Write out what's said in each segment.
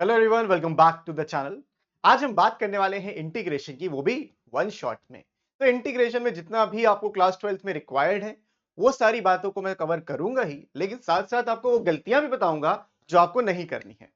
Hello everyone, welcome back to the channel. आज हम बात करने वाले हैं इंटीग्रेशन की, वो भी वन शॉट में। तो इंटीग्रेशन में जितना भी आपको क्लास 12th में रिक्वायर्ड है वो सारी बातों को मैं कवर करूंगा ही, लेकिन साथ साथ आपको वो गलतियां भी बताऊंगा जो आपको नहीं करनी है।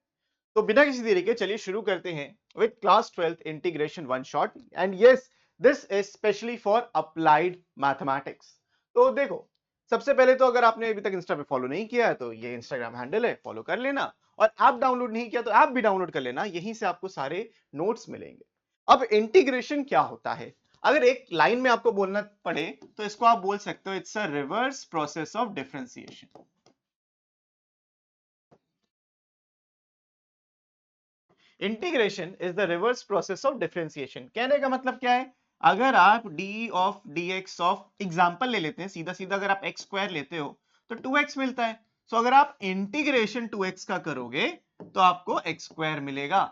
तो बिना किसी देरी के चलिए शुरू करते हैं with class 12th integration one shot. And yes, this is specially for applied mathematics. तो देखो, सबसे पहले तो अगर आपने अभी तक इंस्टा पे फॉलो नहीं किया है तो ये इंस्टाग्राम हैंडल है, फॉलो कर लेना। और ऐप डाउनलोड नहीं किया तो ऐप भी डाउनलोड कर लेना, यहीं से आपको सारे नोट्स मिलेंगे। अब इंटीग्रेशन क्या होता है? अगर एक लाइन में आपको बोलना पड़े तो इसको आप बोल सकते हो, it's a reverse process of differentiation. Integration is the reverse process of differentiation. कहने का मतलब क्या है? अगर आप D of D x of example ले लेते हैं, सीधा सीधा अगर आप एक्स स्क्वायर लेते हो तो 2x मिलता है। सो अगर आप इंटीग्रेशन 2x का करोगे तो आपको एक्स स्क्वायर मिलेगा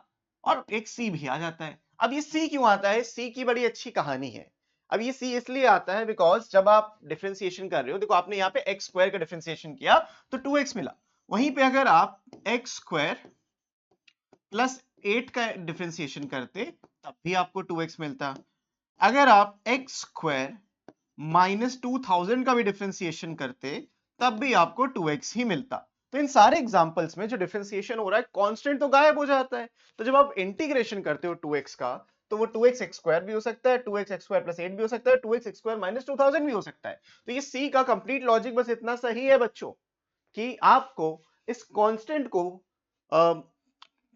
और एक c भी आ जाता है। अब ये c क्यों आता है? c की बड़ी अच्छी कहानी है। अब ये c इसलिए आता है बिकॉज जब आप डिफरेंशिएशन कर रहे हो, देखो आपने यहाँ पे एक्स स्क्वायर का डिफरेंशिएशन किया तो 2x मिला। वहीं पे अगर आप एक्स स्क्वायर प्लस 8 का डिफरेंशिएशन करते तब भी आपको 2x मिलता। अगर आप एक्स स्क्वायर माइनस 2000 का भी डिफरेंशिएशन करते तब भी आपको 2x ही मिलता। तो इन सारे एग्जांपल्स में जो डिफरेंशिएशन हो रहा है, कांस्टेंट तो गायब हो जाता है। तो जब आप इंटीग्रेशन करते हो 2x का, तो वो 2x एक्स स्क्वायर भी हो सकता है, 2x एक्स स्क्वायर प्लस 8 भी हो सकता है, 2x एक्स स्क्वायर माइनस 2000 भी हो सकता है। तो ये c का कंप्लीट लॉजिक बस इतना सही है बच्चों, कि आपको इस कांस्टेंट को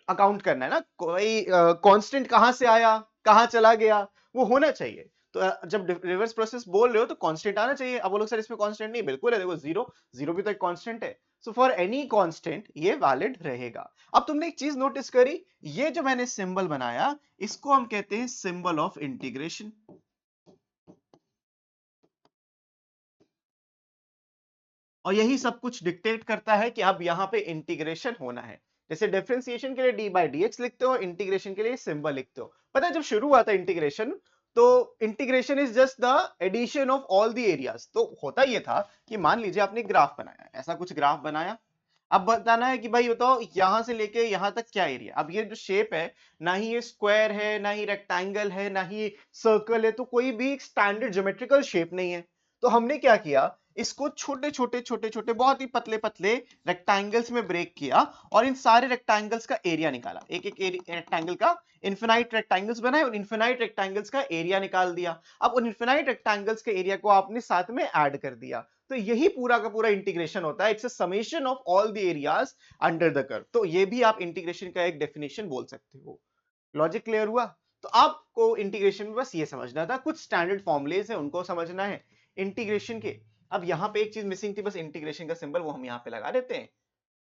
अकाउंट करना है ना। कोई कांस्टेंट कहां से आया, कहां चला गया, वो होना चाहिए। तो जब रिवर्स प्रोसेस बोल रहे हो तो कांस्टेंट आना चाहिए। अब वो लोग सर इसमें कांस्टेंट नहीं, बिल्कुल है, देखो जीरो, जीरो भी तो एक कांस्टेंट है। सो फॉर एनी कांस्टेंट ये वैलिड रहेगा। अब तुमने एक चीज नोटिस करी, ये जो मैंने सिंबल बनाया इसको हम कहते हैं सिंबल ऑफ इंटीग्रेशन। और यही सब कुछ डिक्टेट करता है कि अब यहां पे इंटीग्रेशन होना है। जैसे डिफरेंशिएशन के लिए डी बाई डी एक्स लिखते हो, इंटीग्रेशन के लिए सिंबल लिखते हो। पता है जब शुरू हुआ था इंटीग्रेशन, तो integration is just the addition of all the areas. तो होता ये था कि मान लीजिए आपने ग्राफ बनाया, ऐसा कुछ ग्राफ बनाया। अब बताना है कि भाई बताओ यहां से लेके यहां तक क्या एरिया। अब ये जो शेप है, ना ही ये स्क्वायर है, ना ही रेक्टेंगल है, ना ही सर्कल है, तो कोई भी स्टैंडर्ड ज्योमेट्रिकल शेप नहीं है। तो हमने क्या किया, इसको छोटे छोटे छोटे छोटे बहुत ही पतले पतले रेक्टेंगल्स में ब्रेक किया और इन सारे रेक्टेंगल्स का एरिया निकाला। एक एक रेक्टेंगल का इन्फिनाइट रेक्टेंगल्स बनाए और इन्फिनाइट रेक्टेंगल्स का एरिया निकाल दिया। अब उन इन्फिनाइट रेक्टेंगल्स के एरिया को आपने साथ में ऐड कर दिया। तो यही पूरा का पूरा इंटीग्रेशन होता है। It's a summation of all the areas under the curve. तो ये भी आप इंटीग्रेशन का एक डेफिनेशन बोल सकते हो। लॉजिक क्लियर हुआ? तो आपको इंटीग्रेशन में बस ये समझना था, कुछ स्टैंडर्ड फॉर्मुलेज है उनको समझना है इंटीग्रेशन के। अब यहां पे एक चीज मिसिंग थी, बस इंटीग्रेशन का सिंबल, वो हम यहां पे लगा देते हैं।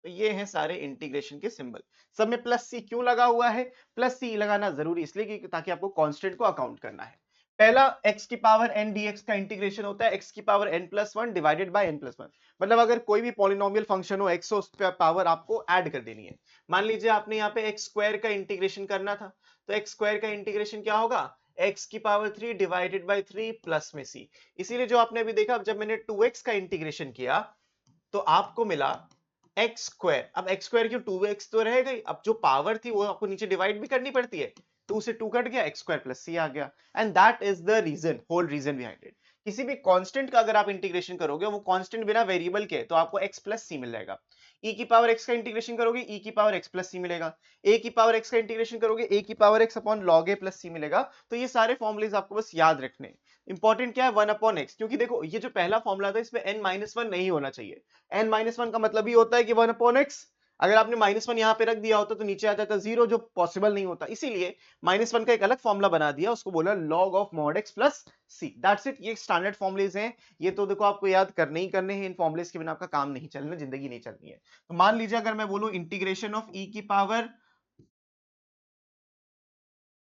तो ये हैं सारे इंटीग्रेशन के सिंबल। सब में प्लस सी क्यों लगा हुआ है? प्लस सी लगाना जरूरी इसलिए कि ताकि आपको कांस्टेंट को अकाउंट करना है। पहला x की पावर n dx का इंटीग्रेशन होता है x की power n plus one divided by n plus one. मतलब अगर कोई भी पॉलिनोमियल फंक्शन हो x हो, उस पर पावर आपको ऐड कर देनी है। मान लीजिए आपने यहाँ पे x स्क्वायर का इंटीग्रेशन करना था, तो x स्क्वायर का इंटीग्रेशन क्या होगा? x की पावर 3 डिवाइडेड बाय 3 प्लस में c। इसीलिए जो आपने अभी देखा, जब मैंने 2x का इंटीग्रेशन किया तो आपको मिला एक्स स्क्वायर। अब एक्स स्क्वायर क्यों, 2x तो रह गई, अब जो पावर थी वो आपको नीचे डिवाइड भी करनी पड़ती है। 2 से 2 कट गया, एक्स स्क्वायर प्लस सी आ गया। And that is the reason, whole reason behind it. किसी भी कांस्टेंट का अगर आप इंटीग्रेशन करोगे, वो कांस्टेंट बिना वेरिएबल के, तो आपको x प्लस सी मिल जाएगा। e की पावर x का इंटीग्रेशन करोगे, e की पावर x प्लस सी मिलेगा। a की पावर x का इंटीग्रेशन करोगे, a की power x upon log a plus C मिलेगा। तो ये सारे फॉर्मुलेज आपको बस याद रखने हैं। इंपॉर्टेंट क्या है? 1 अपॉन x, क्योंकि देखो ये जो पहला फॉर्मुला था इसमें n माइनस वन नहीं होना चाहिए। n माइनस वन का मतलब ही होता है कि 1 अपॉन एक्स। अगर आपने माइनस वन यहां पे रख दिया होता तो नीचे आ जाता जीरो, जो पॉसिबल नहीं होता। इसीलिए माइनस वन का एक अलग फॉर्मुला बना दिया, उसको बोला log of mod x plus c. That's it. ये स्टैंडर्ड फॉर्मुलेज हैं, ये तो देखो आपको याद करने ही करने हैं। इन फॉर्मुलेज के बिना आपका काम नहीं चलना, जिंदगी नहीं चलनी है। तो मान लीजिए अगर मैं बोलूं इंटीग्रेशन ऑफ e की पावर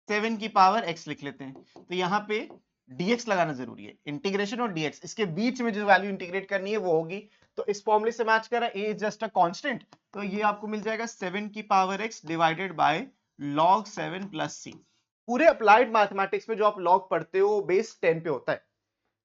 7 की पावर x लिख लेते हैं, तो यहाँ पे dx लगाना जरूरी है। इंटीग्रेशन और dx, इसके बीच में जो वैल्यू इंटीग्रेट करनी है वो होगी। तो इस फॉर्मूले से मैच कर रहा है, a is just a constant, तो ये आपको मिल जाएगा 7 की power x divided by log 7 plus c। पूरे अप्लाइड मैथमेटिक्स में जो आप log पढ़ते हो बेस 10 पे होता है,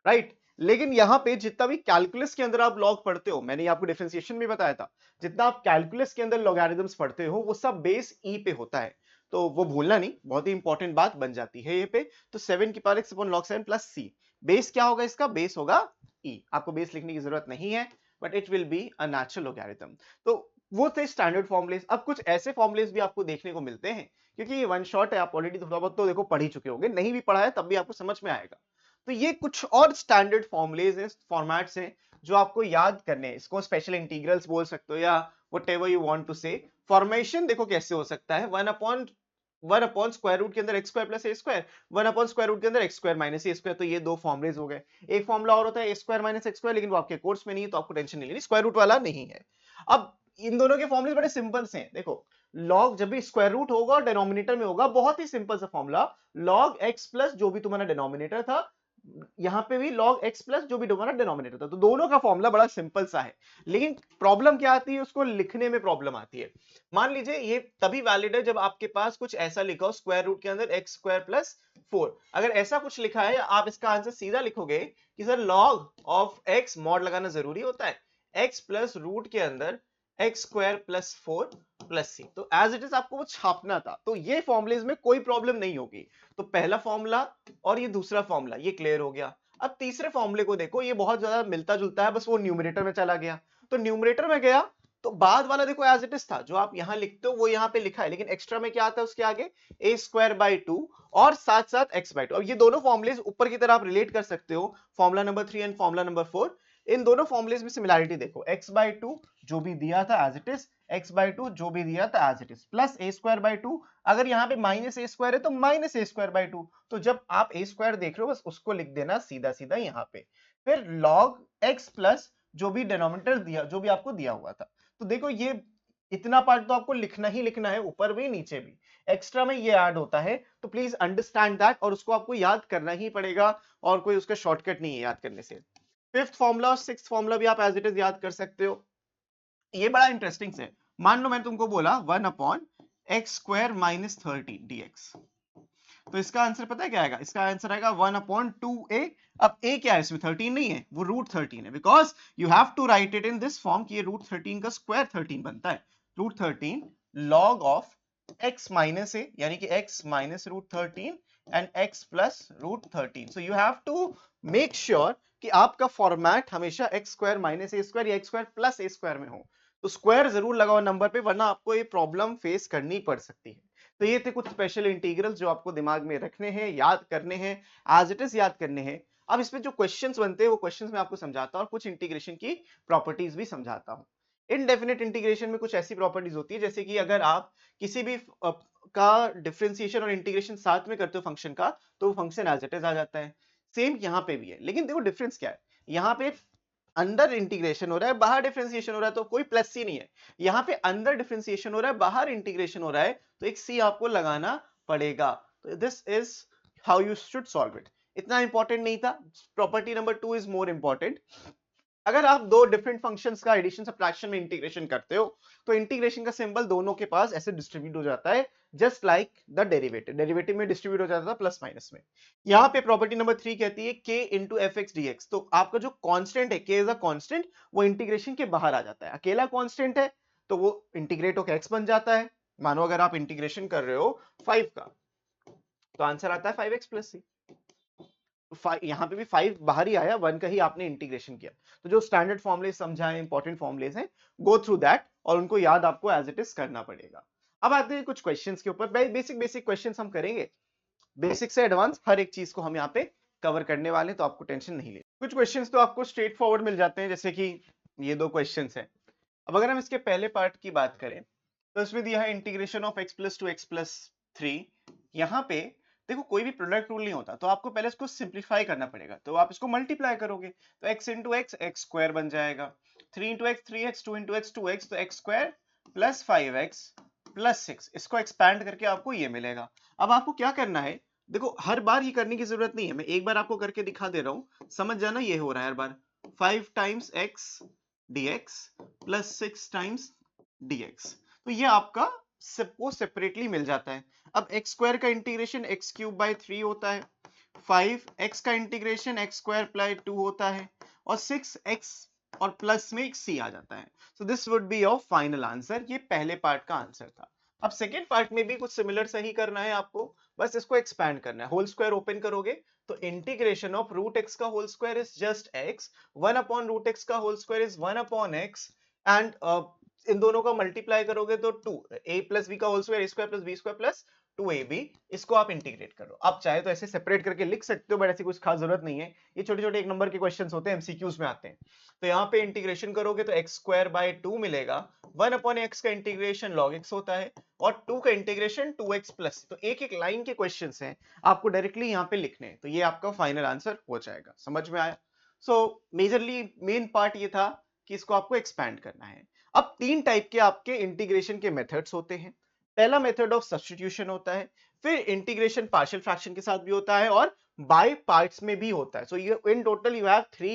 राइट? लेकिन यहाँ पे जितना भी कैलकुलस के अंदर आप लॉग पढ़ते हो, मैंने आपको डिफरेंशिएशन में बताया था, जितना आप कैलकुलस के अंदर लॉगरिथम्स पढ़ते हो वो सब बेस ई पे होता है, तो वो भूलना नहीं, बहुत ही इंपॉर्टेंट बात बन जाती है ये पे। तो 7 की power x upon log 7 plus c, base क्या होगा इसका, बेस होगा e, आपको बेस लिखने की जरूरत नहीं है, but it will be a natural logarithm. तो वो थे स्टैंडर्ड फॉर्मुलेस। अब कुछ ऐसे फॉर्मुलेस भी आपको देखने को मिलते हैं, क्योंकि ये वन शॉट है, आप ऑलरेडी थोड़ा बहुत तो देखो पढ़ ही चुके होंगे, नहीं भी पढ़ा है तब भी आपको समझ में आएगा। तो ये कुछ और स्टैंडर्ड फॉर्मुलेस हैं, फॉर्मेट्स हैं जो आपको याद करने हैं, इसको स्पेशल इंटीग्रल्स बोल सकते हो या व्हाटएवर यू वांट टू से। फॉर्मेशन देखो कैसे हो सकता है, 1 अपॉन स्क्वायर रूट के अंदर x square plus a square, 1 upon square root के अंदर x square minus a square, तो ये दो फॉर्मुलेस हो गए। एक फॉर्मूला और होता है ए स्क्वायर माइनस एक्स स्क्वायर, लेकिन वो आपके कोर्स में नहीं है तो आपको टेंशन नहीं लेनी, स्क्वायर रूट वाला नहीं है। अब इन दोनों के फॉर्मुले बड़े सिंपल से हैं, देखो लॉग जब भी स्क्वायर रूट होगा और डिनोमिनेटर में होगा, बहुत ही सिंपल सा फॉर्मूला, लॉग एक्स प्लस जो भी तुम्हारा डिनोमिनेटर था, यहां पे भी log x प्लस जो भी तुम्हारा डिनोमिनेटर था, तो दोनों का फॉर्मूला बड़ा सिंपल सा है। लेकिन प्रॉब्लम क्या आती है, उसको लिखने में प्रॉब्लम आती है। मान लीजिए ये तभी वैलिड है जब आपके पास कुछ ऐसा लिखा हो स्क्वायर रूट के अंदर x स्क्वायर प्लस 4, अगर ऐसा कुछ लिखा है आप इसका आंसर सीधा लिखोगे कि सर log ऑफ x मॉड लगाना जरूरी होता है, x प्लस रूट के अंदर एक्स स्क्वायर प्लस 4 प्लस सी, तो एज इट इज आपको वो छापना था, तो ये फॉर्मुलेज में कोई प्रॉब्लम नहीं होगी। तो पहला फॉर्मूला और ये दूसरा फॉर्मूला ये क्लियर हो गया। अब तीसरे फॉर्मूले को देखो, ये बहुत ज्यादा मिलता जुलता है, बस वो न्यूमरेटर में चला गया, तो न्यूमरेटर में गया तो बाद वाला देखो एज इट इज था, जो आप यहां लिखते हो वो यहां पे लिखा है, लेकिन एक्स्ट्रा में क्या आता है उसके आगे, ए स्क्वायर बाई 2 और साथ साथ एक्स बाई 2। अब ये दोनों फॉर्मुलेज ऊपर की तरह आप रिलेट कर सकते हो, formula number 3 and formula number 4। इन दोनों फॉर्मुलेज में सिमिलैरिटी देखो, एक्स बाई 2 जो भी दिया था as it is, x by 2 जो भी दिया था as it is, plus a square by 2, अगर यहाँ पे माइनस ए स्क्वायर है तो माइनस ए स्क्वायर बाई 2, तो जब आप ए स्क्वायर देख रहे हो बस उसको लिख देना सीधा सीधा यहाँ पे। फिर log x प्लस जो भी डिनोमिनेटर दिया, जो भी आपको दिया हुआ था, तो देखो ये इतना पार्ट तो आपको लिखना ही लिखना है, ऊपर भी नीचे भी, एक्स्ट्रा में ये ऐड होता है, तो प्लीज अंडरस्टैंड दैट, और उसको आपको याद करना ही पड़ेगा, और कोई उसका शॉर्टकट नहीं है याद करने से। फिफ्थ फॉर्मूला और सिक्स्थ फॉर्मूला भी आप एज इट इज याद कर सकते हो, ये बड़ा इंटरेस्टिंग से। मान लो मैंने तुमको बोला 1/x² - 30 dx, तो इसका आंसर पता है क्या आएगा, इसका आंसर आएगा 1/2a। अब a क्या है इसमें, 13 नहीं है, वो √13 है, because you have to write it in this form कि ये √13 का स्क्वायर 13 बनता है, √13 log ऑफ x माइनस a, यानी कि x minus √13 and x plus √13। So you have to make sure कि आपका फॉर्मेट हमेशा x square minus a square या x square plus a square में हो, तो स्क्वायर जरूर लगाओ नंबर पे, वरना आपको ये प्रॉब्लम फेस करनी पड़ सकती है। तो ये थे कुछ स्पेशल इंटीग्रल्स जो आपको दिमाग में रखने हैं, याद करने हैं, एज इट इज याद करने हैं। अब इसमें जो क्वेश्चंस बनते हैं वो क्वेश्चंस मैं आपको समझाता हूँ और कुछ इंटीग्रेशन की प्रॉपर्टीज भी समझाता हूँ। इनडेफिनेट इंटीग्रेशन में कुछ ऐसी प्रॉपर्टीज होती है, जैसे कि अगर आप किसी भी का डिफरेंशिएशन और इंटीग्रेशन साथ में करते हो फंक्शन का, तो वो फंक्शन एज इट इज आ जाता है। सेम यहाँ पे भी है, लेकिन देखो डिफरेंस क्या है, यहाँ पे अंदर इंटीग्रेशन हो रहा है, बाहर डिफरेंशिएशन हो रहा है, तो कोई प्लस सी नहीं है। यहाँ पे अंदर डिफरेंशिएशन हो रहा है, बाहर इंटीग्रेशन हो रहा है, तो एक सी आपको लगाना पड़ेगा। तो this is how you should solve it. इतना इंपॉर्टेंट नहीं था, property number 2 is more important. अगर आप दो डिफरेंट फंक्शंस का एडिशन सब्ट्रैक्शन में इंटीग्रेशन करते हो, तो इंटीग्रेशन का सिंबल दोनों के पास ऐसे डिस्ट्रीब्यूट हो जाता है, just like the derivative, derivative में डिस्ट्रीब्यूट हो जाता था प्लस माइनस में। यहाँ पे प्रॉपर्टी नंबर 3 कहती है k into F x D x, तो आपका जो कांस्टेंट है, k इज अ कांस्टेंट, वो इंटीग्रेशन के बाहर आ जाता है, अकेला कांस्टेंट है तो वो इंटीग्रेट होकर x बन जाता है। मानो अगर आप इंटीग्रेशन कर रहे हो 5 का, तो आंसर आता है 5x प्लस सी। यहाँ पे भी 5 बाहर ही आया, 1 का ही आपने इंटीग्रेशन किया। तो जो स्टैंडर्ड फॉर्मुले समझाए, इंपॉर्टेंट फॉर्मुलेज हैं, गो थ्रू दैट और उनको याद आपको एज इट इज करना पड़ेगा। अब आते हैं कुछ क्वेश्चंस के ऊपर, बेसिक बेसिक क्वेश्चंस हम करेंगे, बेसिक से एडवांस हर एक चीज को हम यहाँ पे कवर करने वाले हैं, तो आपको टेंशन नहीं ले। कुछ क्वेश्चंस तो आपको स्ट्रेट फॉरवर्ड मिल जाते हैं, जैसे कि ये दो क्वेश्चंस हैं। अब अगर हम इसके पहले पार्ट की बात करें, तो इसमें दिया है integration of x plus 2 x plus 3। यहाँ पे देखो कोई भी प्रोडक्ट रूल नहीं होता, तो आपको पहले इसको सिंप्लीफाई करना पड़ेगा, तो आप इसको मल्टीप्लाई करोगे, तो x into x x square बन जाएगा, 3 into x 3x, 2 into x 2x, तो x square plus 5x plus 6, इसको एक्सपैंड करके आपको ये मिलेगा। अब आपको क्या करना है, देखो हर बार ये करने की जरूरत नहीं है, मैं एक बार आपको करके दिखा दे रहा हूँ, समझ जाना ये हो रहा है हर बार। 5 times x dx plus 6 times dx, तो ये आपका सबको सेपरेटली मिल जाता है। अब एक्स स्क्वायर का इंटीग्रेशन x³ बाई 3 होता है, 5x का इंटीग्रेशन x स्क्वायर प्लस 2 होता है और 6x और प्लस में एक c आ जाता है। So this would be your final answer. ये पहले पार्ट का आंसर था। अब सेकेंड पार्ट में भी कुछ सिमिलर सही करना है आपको, बस इसको एक्सपैंड करना है। होल स्क्वायर ओपन करोगे तो इंटीग्रेशन ऑफ रूट एक्स का whole square is just X, 1 upon root X का whole square is 1 upon X, and इन दोनों का मल्टीप्लाई करोगे तो 2 a प्लस बी का whole square, a square plus B square plus 2ab। इसको आप इंटीग्रेट करो। आप चाहे तो ऐसे सेपरेट करके लिख सकते हो, बट ऐसी कुछ खास जरूरत नहीं है। ये छोटे छोटे एक नंबर के क्वेश्चंस होते हैं, एमसीक्यूज में आते हैं। तो यहाँ पे इंटीग्रेशन करोगे तो एक्स स्क्वायर बाय 2 मिलेगा। 1 अपॉन एक्स का इंटीग्रेशन log x होता है और 2 का इंटीग्रेशन 2x प्लस। तो एक एक लाइन के क्वेश्चंस हैं, आपको डायरेक्टली यहाँ पे लिखने हैं। तो ये आपका फाइनल आंसर हो जाएगा। समझ में आया? सो मेजरली मेन पार्ट ये था कि इसको आपको एक्सपैंड करना है। अब तीन टाइप के आपके इंटीग्रेशन के मेथड्स होते हैं। पहला मेथड ऑफ सब्स्टिट्यूशन होता है, फिर इंटीग्रेशन पार्शियल फ्रैक्शन के साथ भी होता है और बाय पार्ट्स में भी होता है। सो ये in total you have three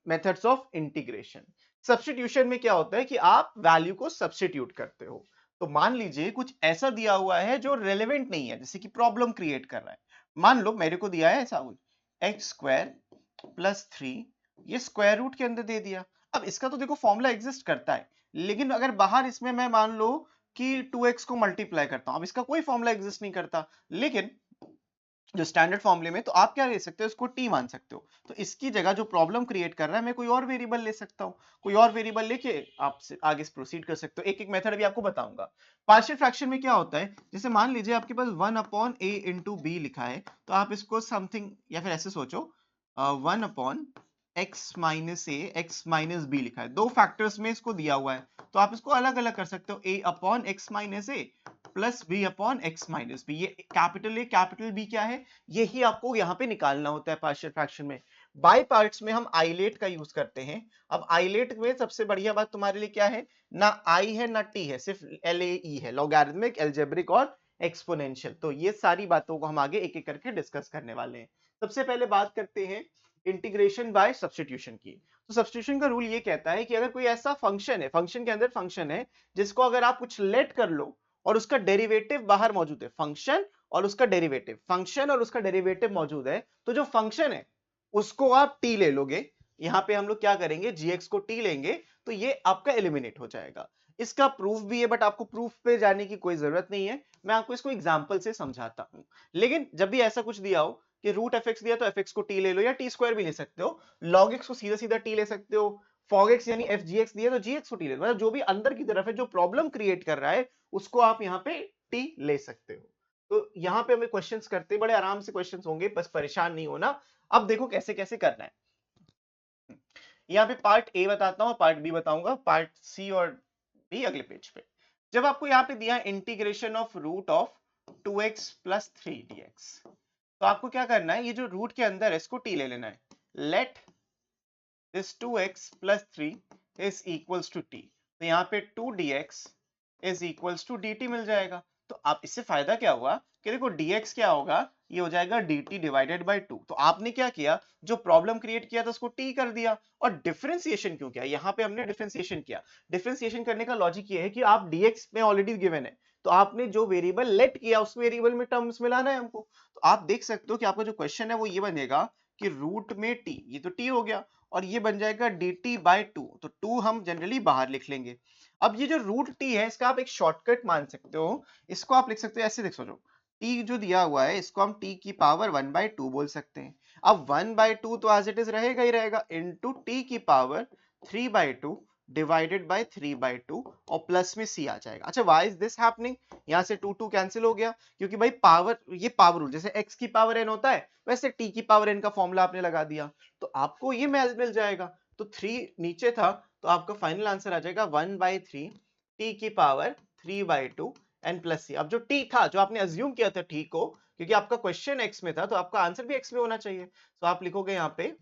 methods of integration. Substitution में क्या होता है कि आप वैल्यू को सब्स्टिट्यूट करते हो। तो मान लीजिए कुछ ऐसा दिया हुआ है जो रेलेवेंट नहीं है, जैसे कि प्रॉब्लम क्रिएट कर रहा है। मान लो मेरे को दिया है ऐसा कुछ एक्स स्क्वायर प्लस 3, ये स्क्वायर रूट के अंदर दे दिया। अब इसका तो देखो फॉर्मूला एग्जिस्ट करता है, लेकिन अगर बाहर इसमें मैं मान लो कि 2x को मल्टीप्लाई करता हूं, अब इसका कोई फॉर्मूला एग्जिस्ट नहीं करता, लेकिन जो स्टैंडर्ड फॉर्मूले में तो आप क्या ले सकते हो, इसको t मान सकते हो। तो इसकी जगह जो प्रॉब्लम क्रिएट कर रहा है, मैं कोई और वेरिएबल ले सकता हूँ। कोई और वेरिएबल लेके आप आगे प्रोसीड कर सकते हो। एक एक मेथड भी आपको बताऊंगा। पार्शियल फ्रैक्शन में क्या होता है, जैसे मान लीजिए आपके पास 1 अपॉन a इंटू बी लिखा है, तो आप इसको समथिंग या फिर ऐसे सोचो 1 अपॉन एक्स माइनस ए एक्स माइनस बी लिखा है। दो फैक्टर्स में इसको दिया हुआ है, तो आप इसको अलग अलग कर सकते हो। a upon x minus a plus B upon x minus b. ये कैपिटल ए कैपिटल बी क्या है, यही आपको यहाँ पे निकालना होता है पार्शियल फ्रैक्शन में। बाय पार्ट्स में हम आइलेट का यूज करते हैं। अब आइलेट में सबसे बढ़िया बात तुम्हारे लिए क्या है, ना आई है ना टी है, सिर्फ LAE है, लॉगरिथमिक, अलजेब्रिक और एक्सपोनेंशियल। तो ये सारी बातों को हम आगे एक एक करके डिस्कस करने वाले हैं। सबसे पहले बात करते हैं इंटीग्रेशन बाय सब्स्टिट्यूशन की। तो सब्स्टिट्यूशन का रूल ये कहता है कि अगर कोई ऐसा फंक्शन है, फंक्शन के अंदर फंक्शन है, जिसको अगर आप कुछ लेट कर लो और उसका डेरिवेटिव बाहर मौजूद है, फंक्शन और उसका डेरिवेटिव, फंक्शन और उसका डेरिवेटिव मौजूद है, तो जो फंक्शन है उसको आप t ले लोगे। यहां पे हम लोग क्या करेंगे, gx को t लेंगे, तो ये आपका एलिमिनेट हो जाएगा। इसका प्रूफ भी है, बट आपको प्रूफ पे जाने की कोई जरूरत नहीं है, मैं आपको इसको एग्जांपल से समझाता हूं। लेकिन जब भी ऐसा कुछ दिया हो कि रूट fx दिया तो fx को t ले लो, या t स्क्वायर भी ले सकते हो, log x को सीधा सीधा t ले सकते हो, fog x यानी fgx दिया तो gx को t ले लो। मतलब जो भी अंदर की तरफ है, जो प्रॉब्लम क्रिएट कर रहा है, उसको आप यहाँ पे t ले सकते हो। तो यहाँ पे हमें क्वेश्चंस करते, बड़े आराम से क्वेश्चंस होंगे, बस परेशान नहीं होना। अब देखो कैसे कैसे करना है। यहाँ पे पार्ट ए बताता हूँ, पार्ट बी बताऊंगा, पार्ट सी और डी अगले पेज पे। जब आपको यहाँ पे दिया integration of root of 2x plus 3dx, तो आपको क्या करना है, ये जो रूट के अंदर है इसको t ले लेना है। Let this 2x plus 3 is equals to t। तो यहाँ पे 2dx is equals to dt मिल जाएगा। तो आप इससे फायदा क्या हुआ कि देखो dx क्या होगा, ये हो जाएगा dt डिवाइडेड बाय 2। तो आपने क्या किया, जो प्रॉब्लम क्रिएट किया था उसको t कर दिया। और डिफरेंशिएशन क्यों किया, यहाँ पे हमने डिफरेंशिएशन किया। डिफरेंशिएशन करने का लॉजिक ये है कि आप dx में ऑलरेडी गिवन है, तो आपने जो वेरिएबल लेट किया उस वेरिएबल में टर्म्स मिलाना है हमको। तो आप देख सकते हो कि आपका जो क्वेश्चन है वो ये बनेगा कि रूट में t, ये तो t हो गया, और ये बन जाएगा dt बाय 2। तो 2 हम जनरली बाहर लिख लेंगे। अब ये जो रूट t है, इसका आप एक शॉर्टकट मान सकते हो। इसको आप लिख सकते हो ऐसे, देख सोचो, t जो दिया हुआ है इसको हम t की पावर 1/2 बोल सकते हैं। अब 1/2 तो एज इट इज रहेगा ही रहेगा, इनटू t की पावर 3/2 डिवाइडेड बाय 3/2 और प्लस में c आ जाएगा। अच्छा, व्हाई इज दिस हैपनिंग, यहाँ से 2 2 कैंसिल हो गया, क्योंकि भाई पावर, ये पावर रूल, जैसे x की पावर n होता है वैसे t की पावर n का फॉर्मूला आपने लगा दिया, तो आपको ये मिल जाएगा। तो 3 नीचे था, तो आपका फाइनल आंसर आ जाएगा 1/3 t की पावर 3/2 एन प्लस सी। अब जो t था, जो आपने अज्यूम किया था t को, क्योंकि आपका क्वेश्चन x में था, तो आपका आंसर भी x में होना चाहिए। तो आप लिखोगे यहाँ पे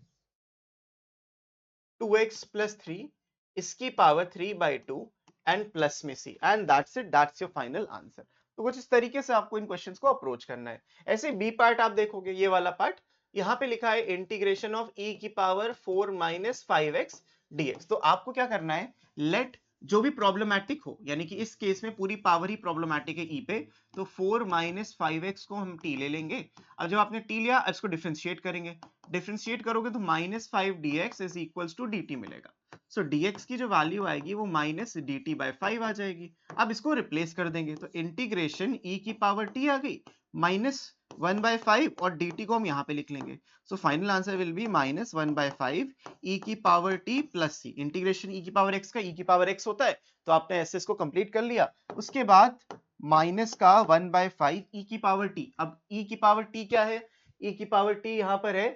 2x प्लस 3 इसकी पावर 3/2 एंड प्लस में c, and that's it, that's your final answer. तो कुछ इस तरीके से आपको इन क्वेश्चंस को अप्रोच करना है। ऐसे बी पार्ट आप देखोगे, ये वाला पार्ट, यहाँ पे लिखा है इंटीग्रेशन ऑफ e की पावर 4 माइनस 5x dx। तो आपको क्या करना है, लेट जो भी प्रॉब्लमैटिक हो, यानी कि इस केस में पूरी पावर ही प्रॉब्लमैटिक है ई पे, तो 4 माइनस 5x को हम t ले लेंगे। अब जब आपने t लिया, इसको डिफरेंशिएट करेंगे, डिफरेंशिएट करोगे तो minus 5 dx is equals to dt मिलेगा। सो dx की जो वैल्यू आएगी वो माइनस dt बाई 5 आ जाएगी। अब इसको रिप्लेस कर देंगे तो इंटीग्रेशन e की पावर t आ गई माइनस 1/5 और dt को हम यहाँ पे लिख लेंगे। So final answer will be minus 1/5 e की पावर t प्लस सी। इंटीग्रेशन e की पावर x का e की पावर x होता है, तो आपने ऐसे इसको कंप्लीट कर लिया। उसके बाद माइनस का 1/5 e की पावर t। अब e की पावर t क्या है? e की पावर t यहां पर है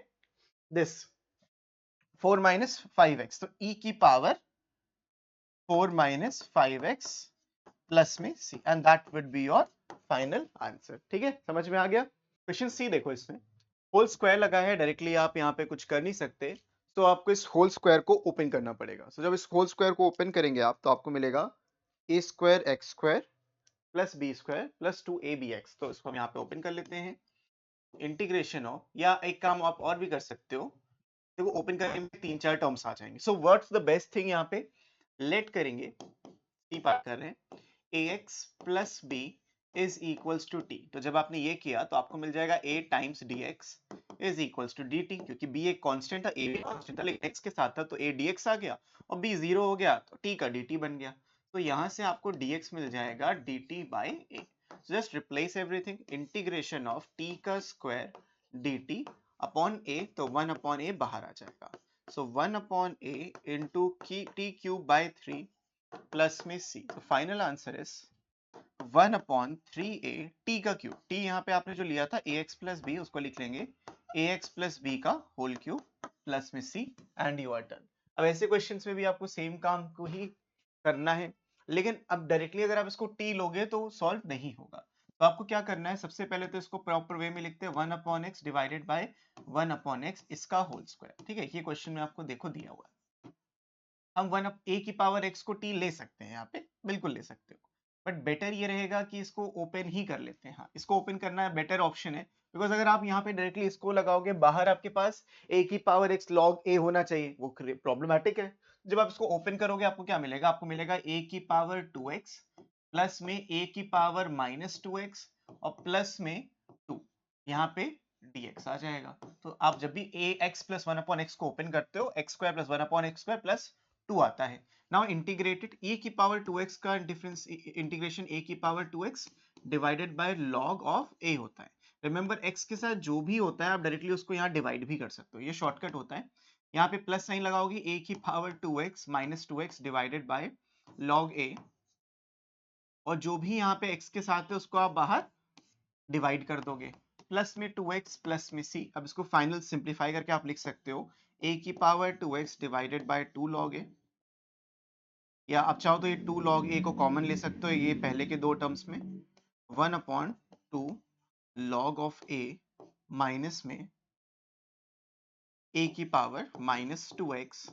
दिस 4 माइनस 5x, तो e की पावर 4 माइनस 5x प्लस में c, and that would be your final answer. ठीक है, समझ में आ गया? क्वेश्चन सी देखो, इसमें होल स्क्वायर लगा है, डायरेक्टली आप यहाँ पे कुछ कर नहीं सकते, तो आपको इस होल स्क्वायर को ओपन करना पड़ेगा। जब इस होल स्क्वायर को ओपन करेंगे आप, तो आपको मिलेगा A square X square plus B square plus 2ab(x). तो इसको हम यहाँ पे ओपन कर लेते हैं। इंटीग्रेशन ऑफ, या एक काम आप और भी कर सकते हो, देखो ओपन करने में 3-4 टर्म्स आ जाएंगे। So what's the best thing यहाँ पे, लेट करेंगे, सी पार्ट कर रहे हैं, ax plus b is equals to t। तो जब आपने ये किया तो आपको मिल जाएगा a times dx is equals to dt, क्योंकि b एक कांस्टेंट था, a भी कांस्टेंट था, लेकिन x के साथ था तो a dx आ गया और b 0 हो गया तो t का dt बन गया। तो यहां से आपको dx मिल जाएगा dt by a। Just replace everything, integration of t का स्क्वायर dt अपॉन a, तो 1 अपॉन a बाहर आ जाएगा। सो 1 upon a into t cube by 3 plus में c। तो final answer is 1 upon 3a t का क्यूब। t यहाँ पे आपने जो लिया था ax प्लस b, उसको लिख लेंगे ax प्लस b का होल क्यूब प्लस में c, and you are done. अब ऐसे क्वेश्चंस में भी आपको सेम काम को ही करना है, लेकिन अब डायरेक्टली अगर आप इसको t लोगे तो सॉल्व नहीं होगा। तो आपको क्या करना है, सबसे पहले तो इसको प्रॉपर वे में लिखते हैं 1 upon x divided by 1 upon x इसका होल स्क्वायर। ठीक है, ये क्वेश्चन में आपको देखो दिया हुआ है। हम 1 a की पावर x को t ले सकते हैं, यहाँ पे बिल्कुल ले सकते हो, बट बेटर ये रहेगा कि इसको ओपन ही कर लेते हैं। हाँ, इसको ओपन करना बेटर ऑप्शन है, बिकॉज अगर आप यहाँ पे डायरेक्टली इसको लगाओगे, बाहर आपके पास a की पावर x log a होना चाहिए, वो प्रॉब्लमैटिक है। जब आप इसको ओपन करोगे आपको क्या मिलेगा, आपको मिलेगा a की पावर 2x प्लस में a की पावर माइनस 2x और प्लस में 2, यहाँ पे dx आ जाएगा। तो आप जब भी ax प्लस 1 अपॉन x को ओपन करते हो, x square plus 1 upon x square plus 2 आता है। नाउ इंटीग्रेटेड e की पावर 2x का डिफरेंस, इंटीग्रेशन a की power 2x divided by log of a होता है। रिमेंबर x के साथ जो भी होता है आप डायरेक्टली उसको यहाँ डिवाइड भी कर सकते हो, ये शॉर्टकट होता है। यहाँ पे प्लस साइन लगाओगे, a की power 2x minus 2x divided by log a, और जो भी यहाँ पे x के साथ है उसको आप बाहर डिवाइड कर दोगे, प्लस में 2x प्लस में c। अब इसको फाइनल सिंप्लीफाई करके आप लिख सकते हो a की power 2x divided by 2 log a, या आप चाहो तो ये 2 log a को कॉमन ले सकते हो ये पहले के दो टर्म्स में, 1 upon 2 log of a minus में a की power minus 2x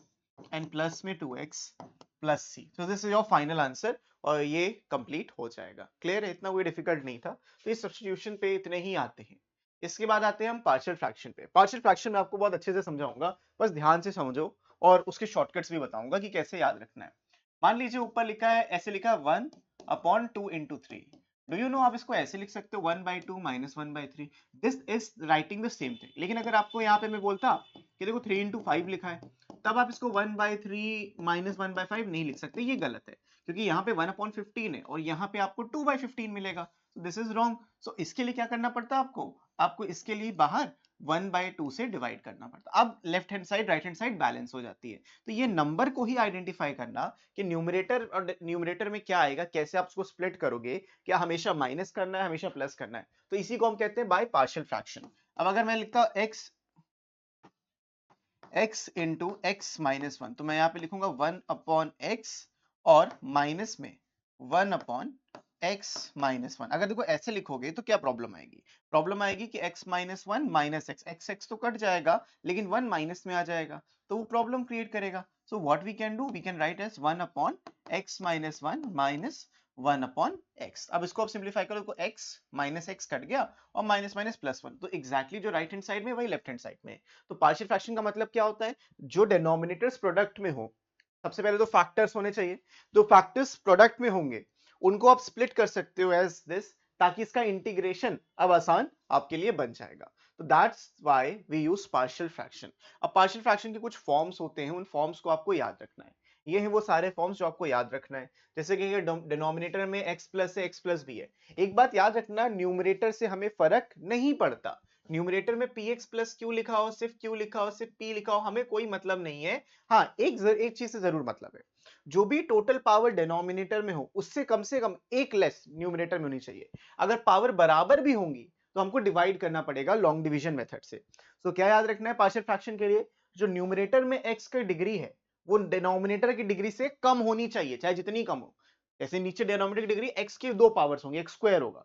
and plus में 2x plus c। So this is your final answer, और ये कंप्लीट हो जाएगा। क्लियर है, इतना कोई डिफिकल्ट नहीं था। तो इस सब्स्टिट्यूशन पे इतने ही आते हैं। इसके बाद आते हैं हम पार्शियल फ्रैक्शन पे। पार्शियल फ्रैक्शन में आपको बहुत अच्छे से समझाऊंगा, बस ध्यान से समझो, और उसके शॉर्टकट्स भी बताऊंगा कि कैसे याद रखना है। मान लीजिए ऊपर लिखा है, ऐसे लिखा है 1 upon 2 into 3। Do you know, आप इसको ऐसे लिख सकते हो 1/2 minus 1/3। This is writing the same thing. लेकिन अगर आपको यहाँ पे मैं बोलता कि देखो 3 इंटू 5 लिखा है, तब आप इसको 1/3 माइनस 1/5 नहीं लिख सकते, ये गलत है, क्योंकि यहाँ पे 1/15 है और यहाँ पे आपको 2/15 मिलेगा। This is wrong. सो इसके लिए क्या करना पड़ता है आपको, आपको इसके लिए बाहर 1/2 से डिवाइड करना पड़ता है। अब left hand side right hand side balance हो जाती है। तो ये नंबर को ही आइडेंटिफाई करना कि न्यूमरेटर और न्यूमरेटर में क्या आएगा, कैसे आप उसको स्प्लिट करोगे, क्या हमेशा माइनस करना है, हमेशा प्लस करना है, तो इसी को हम कहते हैं बाय पार्शियल फ्रैक्शन। अब अगर मैं लिखता हूं x इंटू एक्स माइनस 1, तो मैं यहाँ पे लिखूंगा 1 अपॉन x और माइनस में 1 अपॉन x माइनस 1। अगर देखो ऐसे लिखोगे तो क्या प्रॉब्लम आएगी, प्रॉब्लम आएगी कि x माइनस 1 माइनस x तो कट जाएगा, लेकिन 1 माइनस में आ जाएगा, तो वो प्रॉब्लम क्रिएट करेगा। So what we can do, we can write as 1 upon x minus 1 minus 1 upon x। अब इसको आप सिंप्लीफाई करो तो x माइनस x कट गया और माइनस माइनस प्लस 1, तो एग्जैक्टली जो राइट हैंड साइड में वही लेफ्ट हैंड साइड में। तो पार्शियल फ्रैक्शन का मतलब क्या होता है, जो डिनोमिनेटर्स प्रोडक्ट में हो सबसे पहले तो फैक्टर्स होने चाहिए, जो फैक्टर्स प्रोडक्ट में होंगे उनको आप स्प्लिट कर सकते हो एज दिस, ताकि इसका इंटीग्रेशन अब आसान आपके लिए बन जाएगा। तो that's why we use partial fraction. अब पार्शियल फ्रैक्शन के कुछ फॉर्म्स होते हैं, उन फॉर्म्स को आपको याद रखना है। ये है वो सारे फॉर्म्स जो आपको याद रखना है। जैसे कि डिनोमिनेटर में x प्लस है, x प्लस भी है। एक बात याद रखना, न्यूमरेटर से हमें फर्क नहीं पड़ता। न्यूमरेटर में px प्लस q लिखा हो, सिर्फ q लिखा हो, सिर्फ p लिखा हो, हमें कोई मतलब नहीं है। हाँ, एक चीज से जरूर मतलब है, जो भी टोटल पावर डिनोमिनेटर में हो उससे कम से कम एक लेस न्यूमरेटर में होनी चाहिए। अगर पावर बराबर भी होंगी तो हमको डिवाइड करना पड़ेगा लॉन्ग डिवीजन मेथड से। तो क्या याद रखना है पार्शियल फ्रैक्शन के लिए, जो न्यूमरेटर में x की डिग्री है वो डिनोमिनेटर की डिग्री से कम होनी चाहिए, चाहे जितनी कम हो। जैसे नीचे डिनोमिनेटर की डिग्री x की 2 पावर्स होंगे, x स्क्वायर होगा,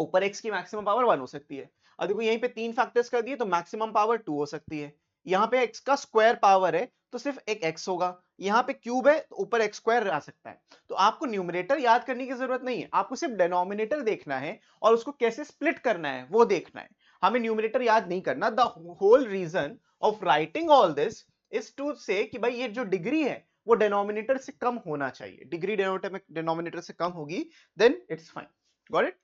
ऊपर x की मैक्सिमम पावर 1 हो सकती है। अब देखो यहीं पे 3 फैक्टर्स कर दिए तो मैक्सिमम पावर 2 हो सकती है। यहाँ पे x का स्क्वायर पावर है तो सिर्फ एक x होगा, यहाँ पे क्यूब है तो ऊपर x स्क्वायर आ सकता है। तो आपको न्यूमरेटर याद करने की जरूरत नहीं है, आपको सिर्फ डिनोमिनेटर देखना है और उसको कैसे स्प्लिट करना है वो देखना है। हमें न्यूमरेटर याद नहीं करना। The whole reason of writing all this is to say कि भाई ये जो डिग्री है वो डिनोमिनेटर से कम होना चाहिए। डिग्री डिनोमिनेटर से कम होगी then it's fine. Got it?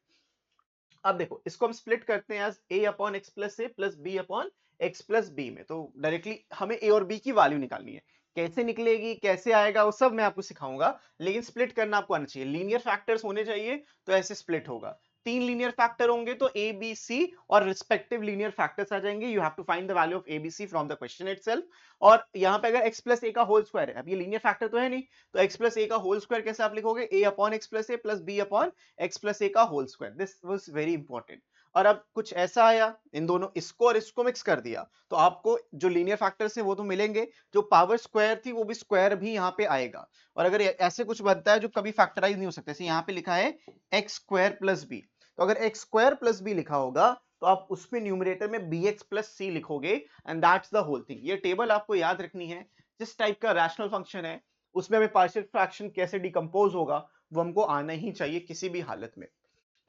अब देखो इसको हम स्प्लिट करते हैं as a upon x plus A plus B upon x plus b में। तो डायरेक्टली हमें a और b की वैल्यू निकालनी है। कैसे निकलेगी, कैसे आएगा, वो सब मैं आपको सिखाऊंगा, लेकिन स्प्लिट करना आपको आना चाहिए। लीनियर फैक्टर्स होने चाहिए तो ऐसे स्प्लिट होगा। 3 लीनियर फैक्टर होंगे तो a b c और रिस्पेक्टिव लीनियर फैक्टर्स आ जाएंगे। You have to find the value of a b c from the question itself. और यहाँ पे अगर x प्लस a का होल स्क्वायर है, अब ये लीनियर फैक्टर तो है नहीं, तो x प्लस a का होल स्क्वायर कैसे आप लिखोगे, a upon x plus A plus B upon x plus A का whole square. This was very important. और अब कुछ ऐसा आया, इन दोनों इसको और इसको मिक्स कर दिया तो आपको जो लीनियर फैक्टर्स है वो तो मिलेंगे, जो पावर स्क्वायर थी वो भी स्क्वायर भी यहाँ पे आएगा। और अगर ऐसे कुछ बनता है जो कभी फैक्टराइज नहीं हो सकता, जैसे यहाँ पे लिखा है एक्स स्क्वायर प्लस बी, तो अगर एक्स स्क्वायर प्लस बी लिखा होगा तो आप उसमें न्यूमरेटर में bx प्लस सी लिखोगे and that's the whole thing. ये टेबल आपको याद रखनी है। जिस टाइप का रैशनल फंक्शन है उसमें हमें पार्शियल फ्रैक्शन कैसे डिकम्पोज होगा वो हमको आना ही चाहिए किसी भी हालत में।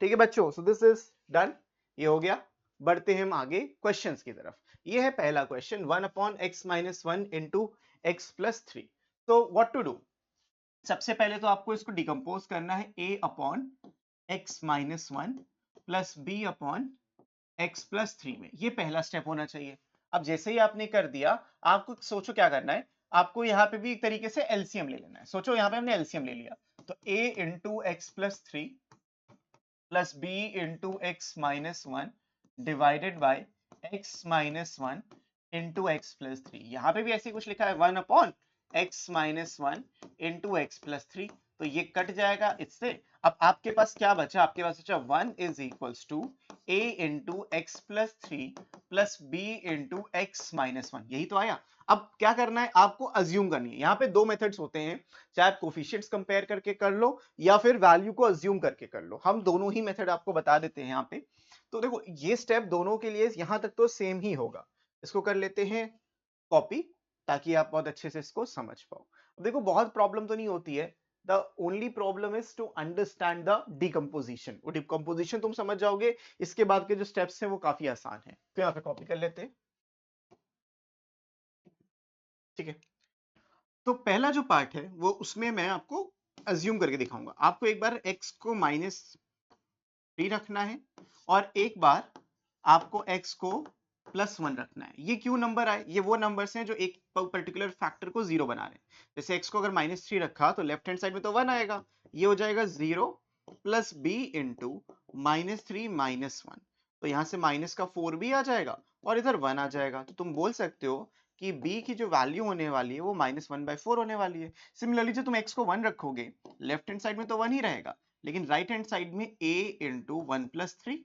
ठीक है बच्चों, सो दिस इज डन, ये हो गया। बढ़ते हैं हम आगे क्वेश्चंस की तरफ। ये है पहला question, 1 upon x minus one into x plus three. तो व्हाट टू डू, सबसे पहले तो आपको इसको डिकम्पोज करना है a upon x minus one plus B upon x plus three में। ये पहला स्टेप होना चाहिए। अब जैसे ही आपने कर दिया, आपको सोचो क्या करना है, आपको यहाँ पे भी एक तरीके से एलसीएम ले लेना है। सोचो यहाँ पे हमने एलसीएम ले लिया, तो a into x plus three plus b into x minus one divided by x minus one into x plus three. यहाँ पे भी ऐसे कुछ लिखा है 1 upon x minus one into x plus three, तो ये कट जाएगा इससे। अब आपके पास क्या बचा, आपके पास बचा 1 is equals to a into x plus three plus b into x minus one. यही तो आया। अब क्या करना है, आपको अज्यूम करनी है। यहाँ पे दो मेथड्स होते हैं, चाहे आप कोफिशिएंट्स कंपेयर करके कर लो या फिर वैल्यू को अज्यूम करके कर लो। हम दोनों ही मेथड आपको बता देते हैं यहाँ पे। तो देखो ये स्टेप दोनों के लिए यहां तक तो सेम ही होगा। इसको कर लेते हैं कॉपी, ताकि आप बहुत अच्छे से इसको समझ पाओ। अब देखो बहुत प्रॉब्लम तो नहीं होती है, the only problem is to understand the decomposition. वो डिकम्पोजिशन तुम समझ जाओगे, इसके बाद के जो स्टेप्स हैं वो काफी आसान है। तो यहाँ पे कॉपी कर लेते हैं, ठीक है। तो पहला जो पार्ट है वो उसमें मैं आपको अज्यूम करके दिखाऊंगा। आपको एक बार x को माइनस थ्री रखना है और एक बार आपको x को प्लस वन रखना है। ये क्यों नंबर आए, ये वो नंबर्स हैं जो एक पर्टिकुलर फैक्टर को जीरो बना रहे हैं। जैसे x को अगर माइनस थ्री रखा तो लेफ्ट हैंड साइड में तो वन आएगा, ये हो जाएगा zero plus b into minus three minus one. तो यहाँ से माइनस का फोर भी आ जाएगा और इधर वन आ जाएगा। तो तुम बोल सकते हो कि b की जो वैल्यू होने वाली है वो माइनस वन बाई फोर होने वाली है। सिमिलरली जब तुम x को वन रखोगे, लेफ्ट हैंड साइड में तो वन ही रहेगा, लेकिन राइट हैंड साइड में a into one plus three,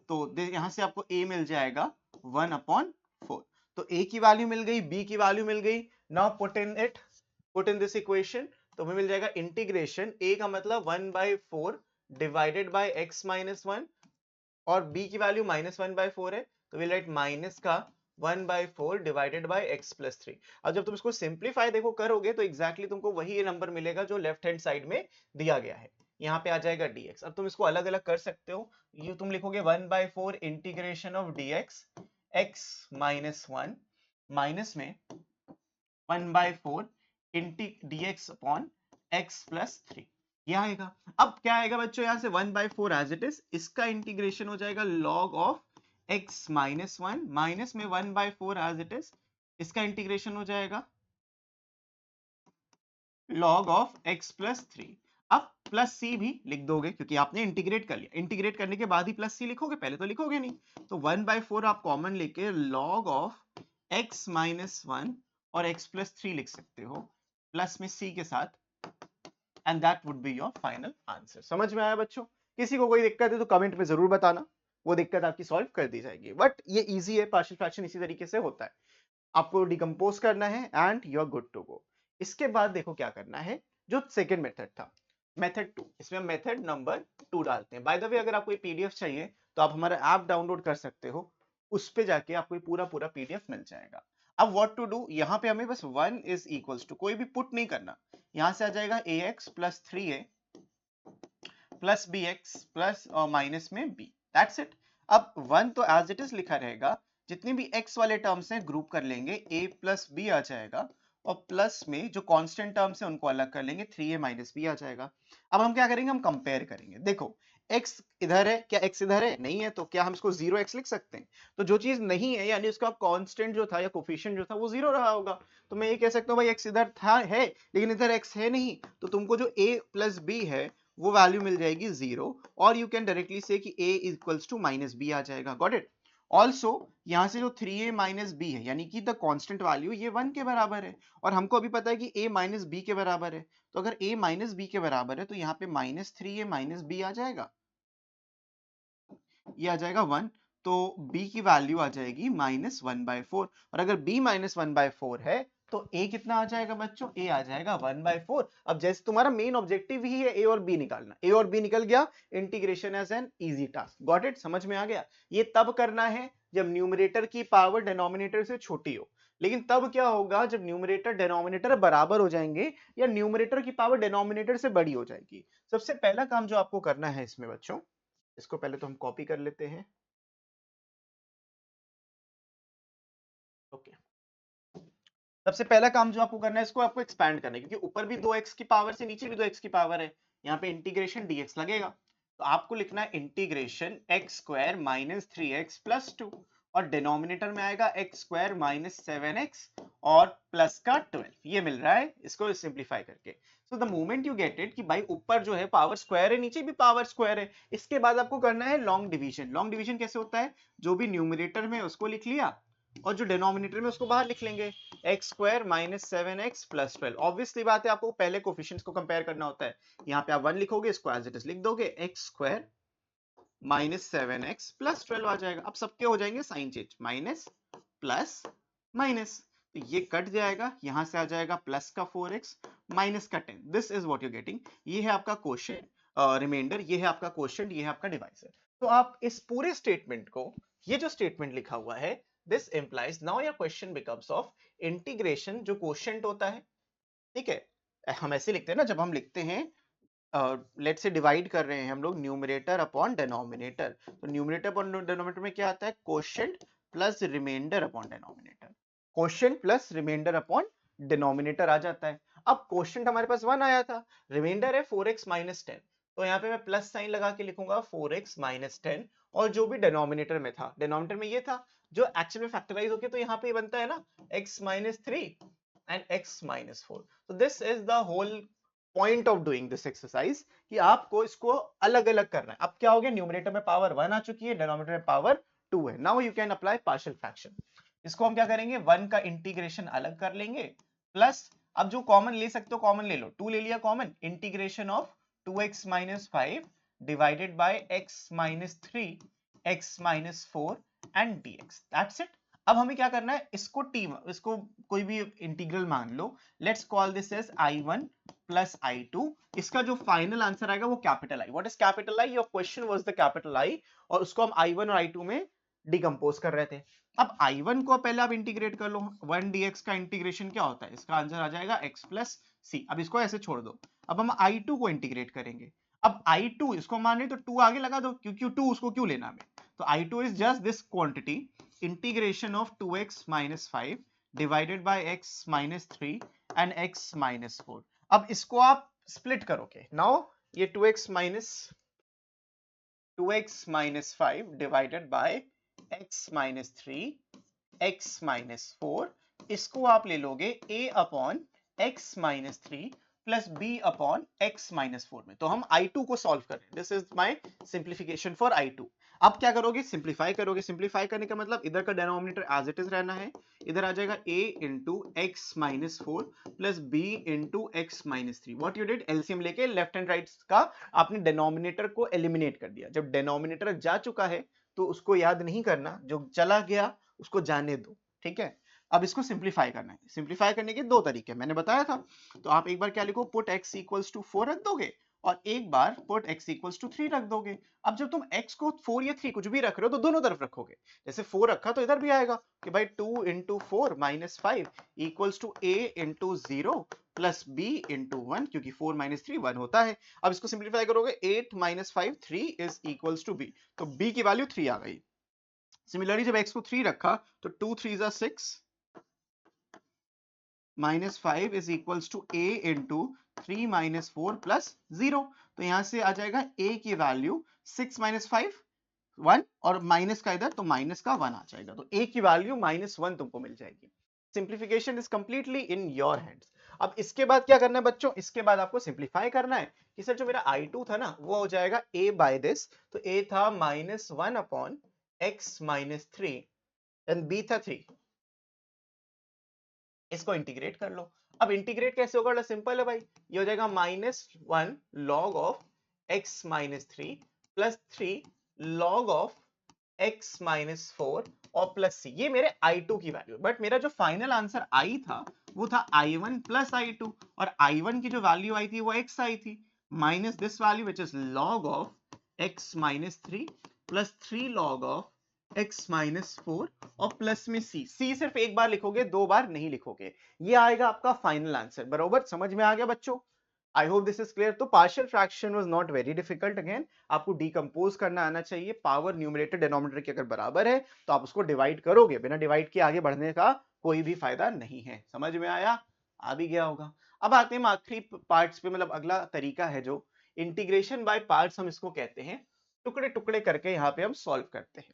तो यहां से आपको a मिल जाएगा 1 अपॉन 4। तो a की वैल्यू मिल गई, b की वैल्यू मिल गई। Now put in this equation, तो हमें मिल जाएगा इंटीग्रेशन a का मतलब 1 by four divided by x minus one, और b की value minus one by four है, तो विल राइट माइनस का 1 by four divided by x plus three. अब जब तुम इसको सिंप्लीफाई देखो करोगे तो एग्जैक्टली तुमको वही नंबर मिलेगा जो लेफ्ट हैंड साइड में दिया गया है। यहाँ पे आ जाएगा dx। अब तुम इसको अलग अलग कर सकते हो, ये तुम लिखोगे 1 by four integration of dx x minus one minus में 1 by four dx upon x plus 3, ये आएगा। अब क्या आएगा बच्चों, यहां से 1/4 एज इट इज, इसका इंटीग्रेशन हो जाएगा log ऑफ x माइनस 1 माइनस में 1/4 एज इट इज, इसका इंटीग्रेशन हो जाएगा log ऑफ x प्लस 3। अब प्लस सी भी लिख दोगे क्योंकि आपने इंटीग्रेट कर लिया, इंटीग्रेट करने के बाद ही प्लस सी लिखोगे, पहले तो लिखोगे नहीं। तो 1/4 आप कॉमन लेके log ऑफ x माइनस 1 और x प्लस 3 लिख सकते हो प्लस में c के साथ, and that would be your final answer. समझ में आया बच्चों? किसी को कोई दिक्कत है तो कमेंट में जरूर बताना, वो दिक्कत आपकी सॉल्व कर दी जाएगी। बट ये इजी है, पार्शियल फ्रैक्शन इसी तरीके से होता है, आपको डिकम्पोज करना है and you are good to go. इसके बाद देखो क्या करना है, जो सेकंड मेथड था, मेथड 2, इसमें मेथड नंबर 2 डालते हैं। बाय द वे अगर आपको पीडीएफ चाहिए तो आप हमारा ऐप डाउनलोड कर सकते हो, उस पे जाके आपको पूरा पूरा पीडीएफ मिल जाएगा। अब व्हाट टू डू, यहाँ पे हमें बस 1 इज इक्वल्स टू, कोई भी पुट नहीं करना, यहां से आ जाएगा ax plus 3a plus bx plus और माइनस में b, दैट्स इट। अब 1 तो एज इट इज लिखा रहेगा, जितने भी x वाले टर्म्स हैं ग्रुप कर लेंगे, a प्लस b आ जाएगा, और प्लस में जो कांस्टेंट टर्म्स हैं उनको अलग कर लेंगे, 3a माइनस b आ जाएगा। अब हम क्या करेंगे, हम कंपेयर करेंगे। देखो x इधर है, क्या x इधर है? नहीं है, तो क्या हम इसको 0x लिख सकते हैं? तो जो चीज नहीं है यानी उसका कांस्टेंट जो था या कोफिशिएंट जो था वो 0 रहा होगा, तो मैं ये कह सकता हूँ भाई x इधर था है लेकिन इधर x है नहीं, तो तुमको जो a प्लस b है वो वैल्यू मिल जाएगी 0, और यू कैन डायरेक्टली से कि a equals to minus B आ जाएगा। Got it? ऑल्सो यहाँ से जो 3a माइनस बी है यानी कि द कांस्टेंट वैल्यू ये 1 के बराबर है, और हमको अभी पता है कि a माइनस बी के बराबर है, तो अगर a माइनस बी के बराबर है तो यहाँ पे माइनस 3a माइनस बी आ जाएगा, ये आ जाएगा 1, तो b की वैल्यू आ जाएगी -1/4, और अगर b -1/4 है तो a कितना आ जाएगा बच्चों, a आ जाएगा 1/4। अब जैसे तुम्हारा मेन ऑब्जेक्टिव ही है a और b निकालना, a और b निकल गया, integration as an easy task. Got it? समझ में आ गया? ये तब करना है जब न्यूमरेटर की पावर डिनोमिनेटर से छोटी हो, लेकिन तब क्या होगा जब न्यूमरेटर डिनोमिनेटर बराबर हो जाएंगे या न्यूमरेटर की पावर डिनोमिनेटर से बड़ी हो जाएगी। सबसे पहला काम जो आपको करना है इसमें बच्चों, इसको पहले तो हम कॉपी कर लेते हैं। ओके, सबसे पहला काम जो आपको करना है, इसको आपको एक्सपैंड करना है, क्योंकि ऊपर भी 2x की पावर से नीचे भी 2x की पावर है, यहाँ पे इंटीग्रेशन dx लगेगा, तो आपको लिखना है integration x square minus 3x plus 2, और डिनोमिनेटर में आएगा x स्क्वायर माइनस 7x और प्लस का 12, ये मिल रहा है इसको सिंप्लीफाई करके। So the moment you get it कि भाई ऊपर जो है पावर स्क्वायर है, नीचे भी पावर स्क्वायर है, इसके बाद आपको करना है लॉन्ग डिवीजन। लॉन्ग डिवीजन कैसे होता है, जो भी न्यूमरेटर में उसको लिख लिया और जो डिनोमिनेटर में उसको बाहर लिख लेंगे, x square minus 7x plus 12। Obviously बात है, आपको पहले कोफिशिएंट्स को कंपेयर करना होता है, यहाँ पे आप 1 लिखोगे, इसको एज इट इज लिख दोगे, x square minus 7x plus 12 आ जाएगा। अब सबके हो जाएंगे sign change, minus plus minus, तो ये कट जाएगा, यहां से आ जाएगा प्लस का 4x माइनस का 10। This is what you getting, ये है आपका क्वोशिएंट रिमाइंडर, ये है आपका क्वोशिएंट, ये है आपका डिवाइजर। तो आप इस पूरे स्टेटमेंट को, ये जो स्टेटमेंट लिखा हुआ है, this implies now your question becomes of integration, जो क्वोशिएंट होता है, ठीक है, हम ऐसे लिखते हैं ना, जब हम लिखते हैं लेट से डिवाइड कर रहे हैं हम लोग न्यूमरेटर अपॉन डिनोमिनेटर, तो न्यूमरेटर अपॉन डिनोमिनेटर में क्या आता है, quotient plus remainder upon denominator, quotient plus remainder upon denominator आ जाता है। अब क्वोशिएंट हमारे पास 1 आया था, रिमाइंडर है 4x माइनस 10, तो यहाँ पे मैं प्लस साइन लगा के लिखूंगा 4x माइनस 10, और जो भी डिनोमिनेटर में था, डिनोमिनेटर में ये था, जो एक्चुअल में फैक्टराइज होके तो यहाँ पे बनता है ना x minus 3 and x minus 4। तो this is the whole point of doing this exercise, कि आपको इसको अलग अलग करना है। अब क्या हो गया, न्यूमरेटर में पावर 1 आ चुकी है, डिनोमिनेटर में पावर 2 है, now you can apply partial fraction. इसको हम क्या करेंगे, 1 का इंटीग्रेशन अलग कर लेंगे, प्लस अब जो कॉमन ले सकते हो कॉमन ले लो, 2 ले लिया common, integration of 2x minus 5 divided bye x minus 3 x minus 4 and dx, that's it. अब हमें क्या करना है, इसको कोई भी इंटीग्रल मान लो, let's call this as i1 plus i2, इसका जो फाइनल आंसर आएगा वो capital I। What is capital I? Your question was the capital I, और उसको हम i1 और i2 में डिकम्पोज कर रहे थे। अब i1 को पहले आप इंटीग्रेट कर लो, 1 dx का इंटीग्रेशन क्या होता है, इसका आंसर आ जाएगा x प्लस सी। अब इसको ऐसे छोड़ दो, अब हम i2 को इंटीग्रेट करेंगे। अब i2 इसको मान तो 2 आगे लगा दो, क्योंकि 2 उसको क्यों लेना हमें, तो i2 is just this quantity, integration of 2x minus 5 divided bye x minus 3 and x minus 4। अब इसको आप स्प्लिट करोगे, नाउ ये 2x minus 5 divided bye x minus 3 x minus 4, इसको आप ले लोगे a upon x minus 3 plus b upon x minus 4 में। तो हम I2 को सॉल्व कर रहे हैं, this is my simplification for I2। अब क्या करोगे, सिंप्लीफाई करोगे। सिंप्लीफाई करने का मतलब इधर का डिनोमिनेटर एज इट इज रहना है, इधर आ जाएगा a into x minus 4 plus b into x minus 3। What you did, LCM लेके लेफ्ट एंड राइट का आपने डिनोमिनेटर को एलिमिनेट कर दिया। जब डिनोमिनेटर जा चुका है तो उसको याद नहीं करना, जो चला गया उसको जाने दो, ठीक है। अब इसको सिंप्लीफाई करना है। सिंप्लीफाई करने के दो तरीके मैंने बताया था। तो आप एक बार क्या लिखो, पुट x इक्वल्स टू 4 रख दोगे और एक बार पुट x इक्वल्स टू 3 रख दोगे। अब जब तुम x को 4 या 3 कुछ भी रख रहे हो तो दोनों तरफ रखोगे। जैसे 4 रखा तो इधर भी आएगा कि भाई 2 into 4 minus 5 equals to a into 0 plus b into 1, क्योंकि 4 माइनस 3 1 होता है। अब इसको सिंप्लीफाई करोगे, 8 minus 5 3 is equals to b, तो b की वैल्यू 3 आ गई। सिमिलरली जब x को 3 रखा तो 2 3 6 minus 5 is equals to a into 3 minus 4 plus 0। तो यहां से आ जाएगा a की वैल्यू 6 माइनस 5 1 और माइनस का इधर तो माइनस का 1 आ जाएगा, तो a की वैल्यू -1 तुमको मिल जाएगी। Simplification is completely in your hands. अब इसके बाद क्या करना है बच्चों, इसके बाद आपको सिंप्लीफाई करना है कि सर जो मेरा I2 था ना वो हो जाएगा a बाय दिस, तो a था -1 upon x minus 3 and b था 3। इसको इंटीग्रेट कर लो। अब इंटीग्रेट कैसे होगा, सिंपल है भाई, ये हो जाएगा -1 log ऑफ x माइनस 3 प्लस 3 log ऑफ x माइनस 4 और प्लस c। ये मेरे I2 की वैल्यू, बट मेरा जो फाइनल आंसर आई था वो था I1 प्लस I2, और I1 की जो वैल्यू आई थी वो x आई थी, minus this value which is log ऑफ x माइनस 3 प्लस 3 log ऑफ x माइनस 4 और प्लस में c। c सिर्फ एक बार लिखोगे, दो बार नहीं लिखोगे। ये आएगा आपका फाइनल आंसर। बरोबर समझ में आ गया बच्चों? I hope this is clear. तो partial fraction was not very difficult. Again आपको डिकम्पोज करना आना चाहिए। पावर न्यूमरेटर डिनोमिनेटर के अगर बराबर है तो आप उसको डिवाइड करोगे, बिना डिवाइड के आगे बढ़ने का कोई भी फायदा नहीं है। समझ में आया? आ भी गया होगा। अब आते हैं आखिरी पार्ट्स पे, मतलब अगला तरीका है जो इंटीग्रेशन बाय पार्ट्स हम इसको कहते हैं। टुकड़े टुकड़े करके यहाँ पे हम सॉल्व करते हैं।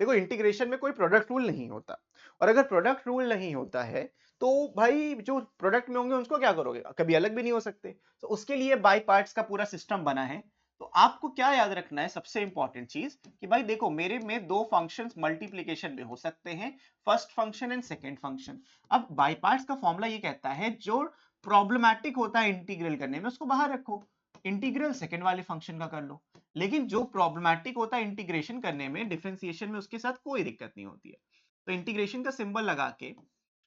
देखो इंटीग्रेशन में कोई प्रोडक्ट रूल नहीं होता, और अगर प्रोडक्ट रूल नहीं होता है तो भाई जो प्रोडक्ट में होंगे उसको क्या करोगे, कभी अलग भी नहीं हो सकते। तो उसके लिए बाय पार्ट्स का पूरा सिस्टम बना है। तो आपको क्या याद रखना है, सबसे इंपॉर्टेंट चीज कि भाई देखो मेरे में दो फंक्शंस मल्टीप्लिकेशन में हो सकते हैं, first function and second function. अब बाय पार्ट्स का फॉर्मूला ये कहता है जो प्रॉब्लमैटिक होता है इंटीग्रल करने में उसको बाहर रखो, इंटीग्रल सेकंड वाले फंक्शन का कर लो। लेकिन जो प्रॉब्लमैटिक होता है इंटीग्रेशन करने में, डिफरेंशिएशन में, उसके साथ कोई दिक्कत नहीं होती है। तो इंटीग्रेशन का सिंबल लगा के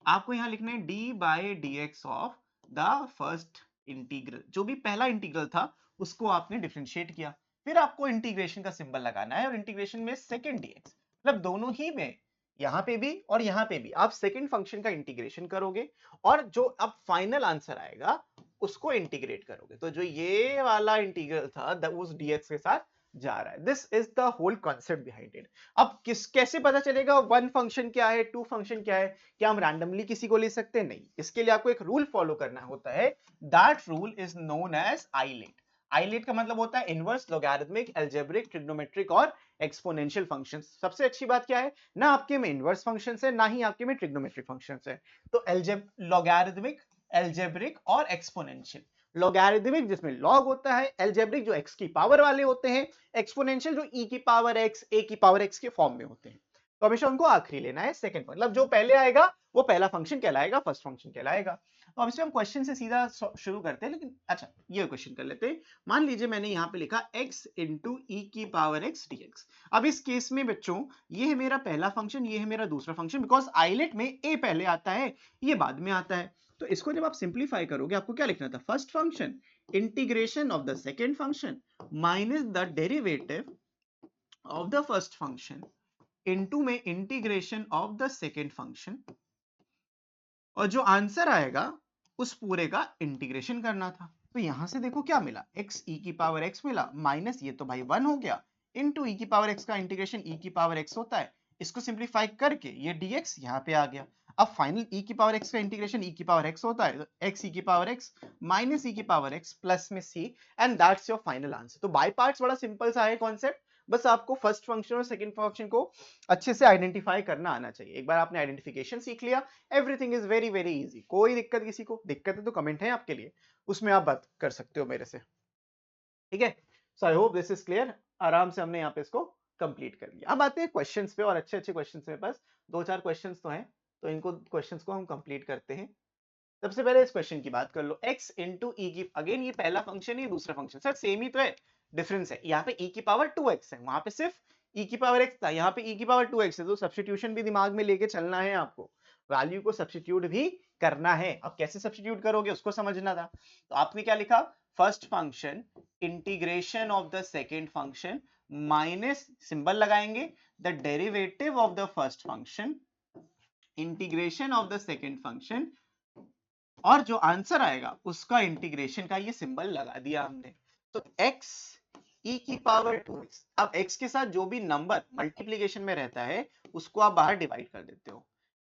आपको यहां लिखना है D by D x of the first integral. जो भी पहला इंटीग्रल था उसको आपने डिफरेंशिएट किया, फिर आपको इंटीग्रेशन का सिंबल लगाना है और इंटीग्रेशन में सेकंड डीएक्स, मतलब दोनों ही में, यहां पे भी और यहां पे भी आप सेकंड फंक्शन का इंटीग्रेशन करोगे और जो अब फाइनल आंसर आएगा उसको इंटीग्रेट करोगे। तो जो ये वाला इंटीग्रल था उस dx के साथ जा रहा है। This is the whole concept behind it. अब कैसे पता चलेगा वन फंक्शन क्या है, टू फंक्शन क्या है? क्या हम रैंडमली किसी को ले सकते हैं? नहीं। इसके लिए आपको एक रूल फॉलो करना होता है। That rule is known as ILATE. ILATE का मतलब होता है इनवर्स, लॉगरिथमिक, अलजेब्रिक, ट्रिग्नोमेट्रिक और एक्सपोनेंशियल फंक्शंस। सबसे अच्छी बात क्या है, ना आपके में इनवर्स फंक्शंस है ना ही आपके में ट्रिग्नोमेट्रिक फंक्शंस है। तो लॉगरिथमिक, अलजेब्रिक और एक्सपोनेंशियल। लॉगरिथमिक जिसमें लॉग होता है, अलजेब्रिक जो x की पावर वाले होते हैं, एक्सपोनेंशियल जो e की पावर x, a की पावर x के फॉर्म में होते हैं। तो हमेशा उनको आखिरी लेना है, सेकंड, मतलब जो पहले आएगा वो पहला फंक्शन कहलाएगा, फर्स्ट फंक्शन कहलाएगा। तो अब इसमें हम क्वेश्चन से सीधा शुरू करते हैं, लेकिन अच्छा ये क्वेश्चन कर लेते हैं। मान लीजिए मैंने यहाँ पे लिखा x इंटू ई की पावर x dx। अब इस केस में बच्चों ये है मेरा पहला फंक्शन, ये है मेरा दूसरा फंक्शन, बिकॉज आइलेट में a पहले आता है ये बाद में आता है। तो इसको जब आप सिंप्लीफाई करोगे आपको क्या लिखना था, first function integration of the second function minus the derivative of the first function into में integration of the second function, और जो आंसर आएगा उस पूरे का इंटीग्रेशन करना था। तो यहां से देखो क्या मिला, x e की पावर x मिला, माइनस ये तो भाई 1 हो गया, इनटू e की पावर x का इंटीग्रेशन e की पावर x होता है। इसको सिंप्लीफाई करके ये dx यहाँ पे आ गया। अब फाइनल e की पावर x का इंटीग्रेशन e की पावर x होता है, तो x e की पावर x माइनस e की पावर x प्लस में c, and that's your final answer. तो बाय पार्ट्स बड़ा सिंपल सा है कॉन्सेप्ट, बस आपको फर्स्ट फंक्शन और सेकंड फंक्शन को अच्छे से आइडेंटिफाई करना आना चाहिए। एक बार आपने आइडेंटिफिकेशन सीख लिया, everything is very very easy. कोई दिक्कत, किसी को दिक्कत है तो कमेंट है आपके लिए, उसमें आप बात कर सकते हो मेरे से, ठीक है। So I hope this is clear. आराम से हमने यहाँ पे इसको कंप्लीट कर लिया। अब आते हैं क्वेश्चंस पे, और अच्छे अच्छे क्वेश्चंस मेरे पास दो चार क्वेश्चंस तो हैं, तो इनको क्वेश्चंस को हम कंप्लीट करते हैं। सबसे पहले इस क्वेश्चन की बात कर लो, x इंटू ई की, अगेन ये पहला फंक्शन है, दूसरा फंक्शन, सर सेम ही तो है, डिफरेंस है, यहाँ पे e की पावर 2x है, वहां पे सिर्फ e की पावर x था, यहाँ पे e की पावर 2x है, तो सब्स्टिट्यूशन भी दिमाग में लेके चलना है आपको, वैल्यू को सब्स्टिट्यूट भी करना है। अब कैसे सब्स्टिट्यूट करोगे उसको समझना था, तो आपने क्या लिखा, first function integration of the second function minus symbol लगाएंगे the derivative of the first function integration of the second function, और जो आंसर आएगा उसका इंटीग्रेशन का ये सिंबल लगा दिया हमने। तो x e की पावर 2x, अब x के साथ जो भी नंबर मल्टीप्लीकेशन में रहता है उसको आप बाहर डिवाइड कर देते हो,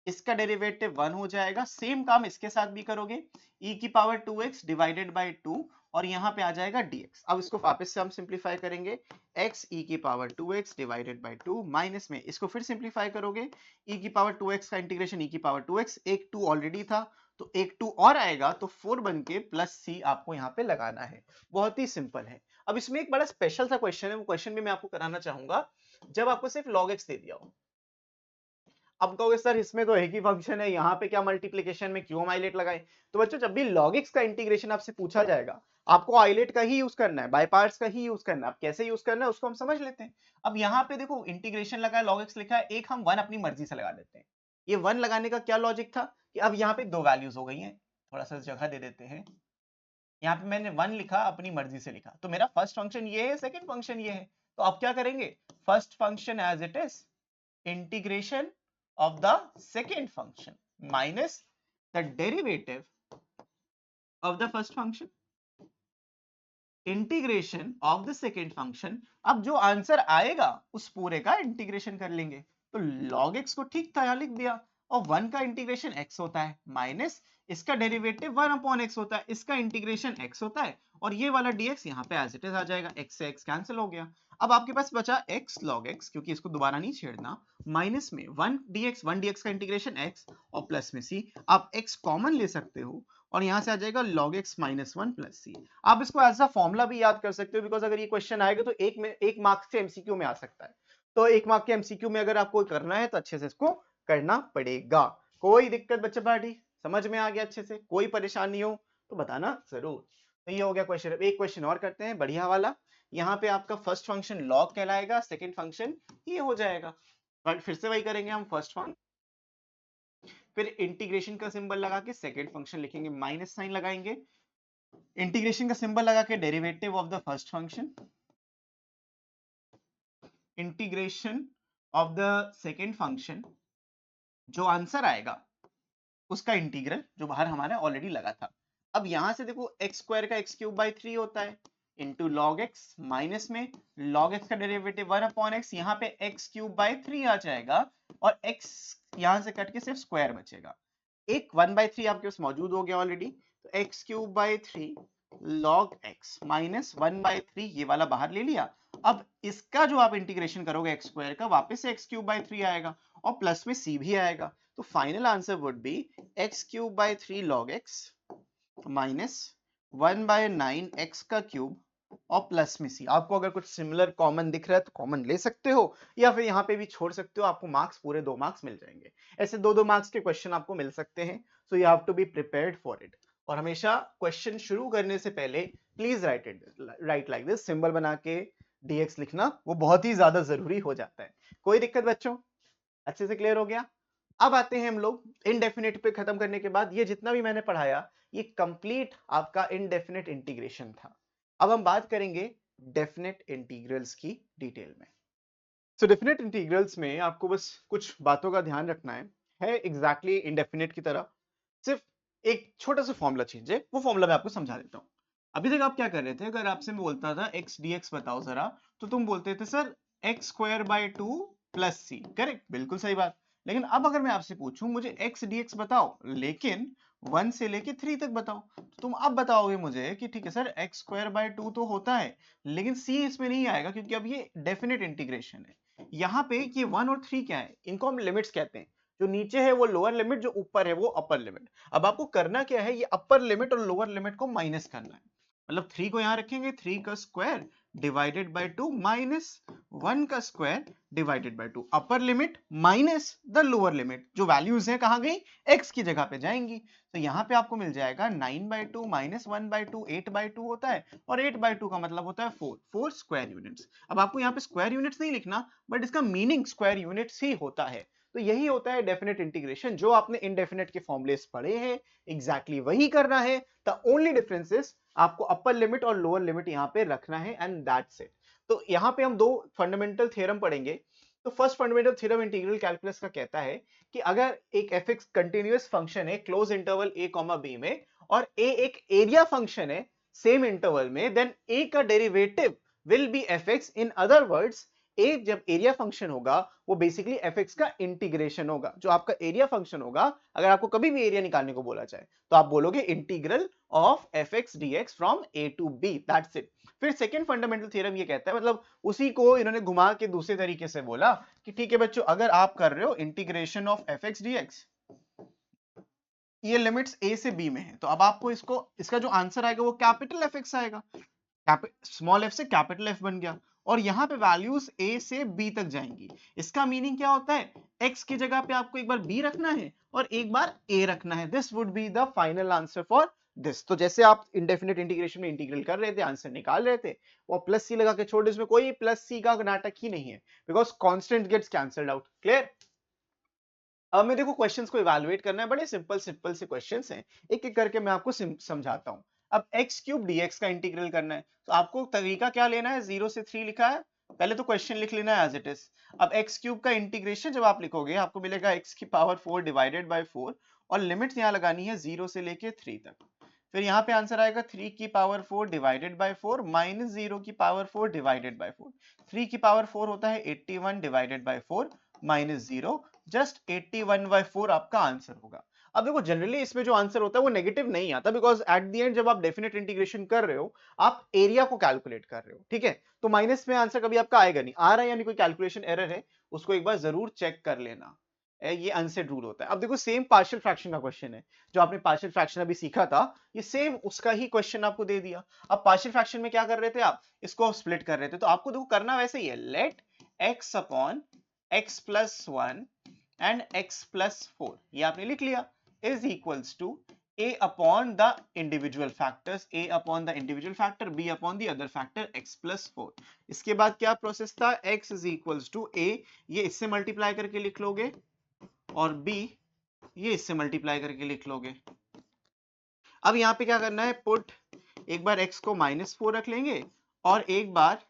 इसका डेरिवेटिव 1 हो जाएगा। सेम काम इसके साथ भी करोगे, e की पावर 2x डिवाइडेड बाय 2, और यहाँ पे आ जाएगा dx। अब इसको वापस से हम सिंप्लीफाई करेंगे, x e की power 2x divided by 2 minus में इसको फिर सिंप्लीफाई करोगे, e की पावर 2x का इंटीग्रेशन e की पावर 2x, एक 2 ऑलरेडी था तो एक 2 और आएगा, तो 4 बन के प्लस c आपको यहाँ पे लगाना है। बहुत ही सिंपल है। अब इसमें एक बड़ा स्पेशल सा क्वेश्चन है, वो क्वेश्चन भी मैं आपको कराना चाहूंगा। जब आपको सिर्फ log x दे दिया हो, अब कहोगे सर इसमें तो एक ही फंक्शन है, यहाँ पे क्या मल्टीप्लिकेशन में क्यों हम आइलेट लगाए। तो बच्चों जब भी log x का इंटीग्रेशन आपसे पूछा जाएगा, आपको आइलेट का ही यूज करना है, बाय पार्ट्स का ही यूज करना है। अब कैसे यूज करना है उसको हम समझ लेते हैं। अब यहाँ पे देखो इंटीग्रेशन लगा है, log x लिखा है, एक हम 1 अपनी मर्जी से लगा देते हैं। ये 1 लगाने का क्या लॉजिक था कि अब यहाँ पे दो वैल्यूज हो गई हैं, थोड़ा सा जगह दे देते हैं। यहाँ पे मैंने 1 लिखा, अपनी मर्जी से लिखा, तो मेरा फर्स्ट फंक्शन ये है, सेकंड फंक्शन ये है। तो अब क्या करेंगे, first function as it is integration of the second function minus the derivative of the first function integration of the second function. अब जो आंसर आएगा उस पूरे का इंटीग्रेशन कर लेंगे। तो log x को ठीक था, यहां लिख दिया, और 1 का इंटीग्रेशन x होता है माइनस इसका डेरिवेटिव 1 अपॉन x होता है, इसका इंटीग्रेशन x होता है, और ये वाला dx यहाँ पे एज इट इज आ जाएगा, x से x कैंसिल हो गया। अब आपके पास बचा x log x, क्योंकि इसको दोबारा नहीं छेड़ना, माइनस में 1 dx का इंटीग्रेशन x, और प्लस में c। आप x कॉमन ले सकते हो और यहां से आ जाएगा log x minus 1 plus c। आप इसको एज अ फॉर्मूला भी याद कर सकते हो, बिकॉज अगर ये क्वेश्चन आएगा तो एक मार्क्स के एमसीक्यू में आ सकता है। तो एक मार्क के एमसीक्यू में अगर आपको करना है तो अच्छे से इसको करना पड़ेगा। कोई दिक्कत बच्चा पार्टी, समझ में आ गया अच्छे से, कोई परेशानी हो तो बताना जरूर। तो ये हो गया क्वेश्चन। एक क्वेश्चन और करते हैं बढ़िया वाला। यहाँ पे आपका फर्स्ट फंक्शन log कहलाएगा, सेकेंड फंक्शन ये हो जाएगा। बट फिर से वही करेंगे हम, फर्स्ट फंक्शन फिर इंटीग्रेशन का सिंबल लगा के सेकेंड फंक्शन लिखेंगे, माइनस साइन लगाएंगे, इंटीग्रेशन का सिंबल लगा के derivative of the first function, integration of the second function, जो आंसर आएगा उसका इंटीग्रल, जो बाहर हमारे ऑलरेडी लगा था। अब यहां से देखो एक्स स्क्वायर का एक्स क्यूब बाई 3 होता है, इंटू लॉग एक्स, माइनस में लॉग एक्स का डेरिवेटिव 1 अपॉन एक्स, यहाँ पे एक्स क्यूब बाई 3 आ जाएगा, और एक्स यहां से कट के सिर्फ स्क्वायर बचेगा। एक 1/3 आपके पास मौजूद हो गया ऑलरेडी, तो x cube by 3 log x minus 1/3, ये वाला बाहर ले लिया। अब इसका जो आप इंटीग्रेशन करोगे एक्स स्क्वायर का, वापस से एक्स क्यूब बाई 3 आएगा, और प्लस में सी भी आएगा। तो final answer would be x cube by 3 log x minus 1/9 x का क्यूब, और प्लस में सी। आपको अगर कुछ सिमिलर कॉमन दिख रहा है तो कॉमन ले सकते हो, या फिर यहाँ पे भी छोड़ सकते हो, आपको मार्क्स पूरे 2 मार्क्स मिल जाएंगे। ऐसे 2-2 मार्क्स के क्वेश्चन आपको मिल सकते हैं, so you have to be prepared for it. और हमेशा क्वेश्चन शुरू करने से पहले please write like this, symbol बना के dx लिखना वो बहुत ही ज्यादा जरूरी हो जाता है। कोई दिक्कत बच्चों, अच्छे से क्लियर हो गया। अब आते हैं हम लोग इनडेफिनेट पे, खत्म करने के बाद ये जितना भी मैंने पढ़ाया ये कंप्लीट आपका इनडेफिनेट इंटीग्रेशन था। अब हम बात करेंगे डेफिनेट इंटीग्रल्स की डिटेल में। सो डेफिनेट इंटीग्रल्स में आपको बस कुछ बातों का ध्यान रखना है एग्जैक्टली इंडेफिनेट की तरह, सिर्फ एक छोटा सा फॉर्मूला चेंज है, वो फॉर्मूला मैं आपको समझा देता हूँ। अभी तक आप क्या कर रहे थे, अगर आपसे मैं बोलता था x dx बताओ जरा, तो तुम बोलते थे sir x square by 2 plus सी, करेक्ट, बिल्कुल सही बात। लेकिन अब अगर मैं आपसे पूछूं मुझे x dx बताओ, लेकिन 1 से लेके 3 तक बताओ, तो तुम अब बताओगे मुझे कि ठीक है सर एक्स स्क्वायर बाय 2 तो होता है, लेकिन c इसमें नहीं आएगा क्योंकि अब ये डेफिनेट इंटीग्रेशन है। यहाँ पे ये 1 और 3 क्या है, इनको हम लिमिट्स कहते हैं। जो नीचे है वो लोअर लिमिट, जो ऊपर है वो अपर लिमिट। अब आपको करना क्या है, ये अपर लिमिट और लोअर लिमिट को माइनस करना है। मतलब 3 को यहां रखेंगे, 3 का स्क्वायर डिवाइडेड बाय 2 माइनस 1 का square divided by 2, upper limit minus the lower limit, जो वैल्यूज है कहां गई, x की जगह पे जाएंगी। तो यहां पे आपको मिल जाएगा 9/2 माइनस 1/2 8/2 होता है, और 8/2 का मतलब होता है 4 स्क्वायर यूनिट्स। अब आपको यहाँ पे स्क्वायर यूनिट्स नहीं लिखना, बट इसका मीनिंग स्क्वायर यूनिट्स ही होता है। तो यही होता है डेफिनेट इंटीग्रेशन, जो आपने इनडेफिनेट के फॉर्मूलेस पढ़े हैं एग्जैक्टली वही करना है। द ओनली डिफरेंस इज आपको अपर लिमिट और लोअर लिमिट यहाँ पे रखना है, एंड दैट्स इट। तो यहाँ पे हम दो फंडामेंटल थ्योरम पढ़ेंगे। तो first fundamental theorem integral calculus का कहता है कि अगर एक fx कंटीन्यूअस फंक्शन है close interval a comma b में, और a एक एरिया फंक्शन है सेम इंटरवल में, देन a का derivative will be fx। In other words, a जब एरिया फंक्शन होगा वो बेसिकली fx का इंटीग्रेशन होगा। जो आपका एरिया फंक्शन होगा, अगर आपको कभी भी एरिया निकालने को बोला जाए तो आप बोलोगे integral of fx dx from a to b, that's इट। फिर सेकंड फंडामेंटल थ्योरम ये कहता है, मतलब उसी को इन्होंने घुमा के दूसरे तरीके से बोला कि ठीक है बच्चों, अगर आप कर रहे हो इंटीग्रेशन ऑफ fx dx, ये लिमिट्स a से b में है, तो अब आपको इसका जो आंसर आएगा वो कैपिटल fx आएगा। स्मॉल f से कैपिटल F बन गया, और यहां पे वैल्यूज a से b तक जाएंगी। इसका मीनिंग क्या होता है, x की जगह पे आपको एक बार b रखना है और एक बार a रखना है। This would be the final answer for this. तो जैसे आप इंडेफिनेट इंटीग्रेशन में इंटीग्रल कर रहे थे, आंसर निकाल रहे थे, वो प्लस सी लगा के छोड़, इसमें कोई प्लस सी का नाटक ही नहीं है, because constant gets cancelled out. Clear. अब मैं देखो क्वेश्चंस को इवैल्यूएट करना है, बड़े सिंपल सिंपल से क्वेश्चंस हैं, एक एक करके मैं आपको समझाता हूं। अब x क्यूब dx का इंटीग्रल करना है, तो आपको तरीका क्या लेना है, 0 से 3 लिखा है, पहले तो क्वेश्चन लिख लेना है एज इट इज। अब x क्यूब का इंटीग्रेशन जब आप लिखोगे, आपको मिलेगा x की पावर 4 डिवाइडेड बाय 4, और लिमिट्स यहाँ लगानी है 0 से लेके 3 तक। फिर यहाँ पे आंसर आएगा 3 की पावर 4 डिवाइडेड बाय 4 माइनस 0 की पावर 4 डिवाइडेड बाय 4। 3 की पावर 4 होता है 81 डिवाइडेड बाय 4 माइनस 0, जस्ट 81/4 आपका आंसर होगा। अब देखो जनरली इसमें जो आंसर होता है वो नेगेटिव नहीं आता, बिकॉज एट द एंड जब आप डेफिनेट इंटीग्रेशन कर रहे हो, आप एरिया को कैलकुलेट कर रहे हो, ठीक है। तो माइनस में आंसर कभी आपका आएगा नहीं, आ रहा है यानी कोई कैलकुलेशन एरर है, उसको एक बार जरूर चेक कर लेना। ये अनसेट रूल होता है। अब देखो सेम पार्शियल फ्रैक्शन का क्वेश्चन है, जो आपने पार्शियल फ्रैक्शन अभी सीखा था, ये सेम उसका ही क्वेश्चन आपको दे दिया। अब पार्शियल फ्रैक्शन में क्या कर रहे थे आप, इसको स्प्लिट कर रहे थे, तो आपको देखो करना वैसे ही है, let x upon x plus 1 and x plus 4, ये आपने लिख लिया, is equals to a upon the individual factors, a upon the individual factor, b upon the other factor x plus 4। इसके बाद क्या प्रोसेस था, x is equals to a, ये इससे मल्टीप्लाई करके लिख लोगे, और b ये इससे मल्टीप्लाई करके लिख लोगे। अब यहाँ पे क्या करना है, पुट, एक बार x को -4 रख लेंगे और एक बार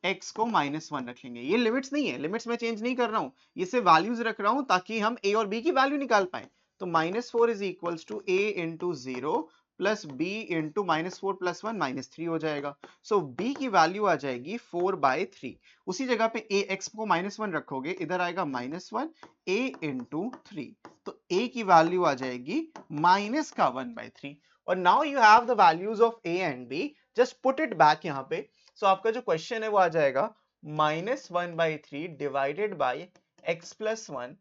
x को -1 रख लेंगे। ये लिमिट्स नहीं है, लिमिट्स में चेंज नहीं कर रहा हूं, ये सिर्फ वैल्यूज रख रहा हूं ताकि हम a और b की वैल्यू निकाल पाए। तो -4 is equals to a into 0 plus b into -4 plus 1 -3 हो जाएगा। सो b की वैल्यू आ जाएगी 4/3। उसी जगह पे a x को -1 रखोगे, इधर आएगा -1 a इंटू 3, तो a की वैल्यू आ जाएगी माइनस का 1/3। और now you have the values of a and b, just put it back यहाँ पे। सो आपका जो क्वेश्चन है वो आ जाएगा -1/3 divided by x plus 1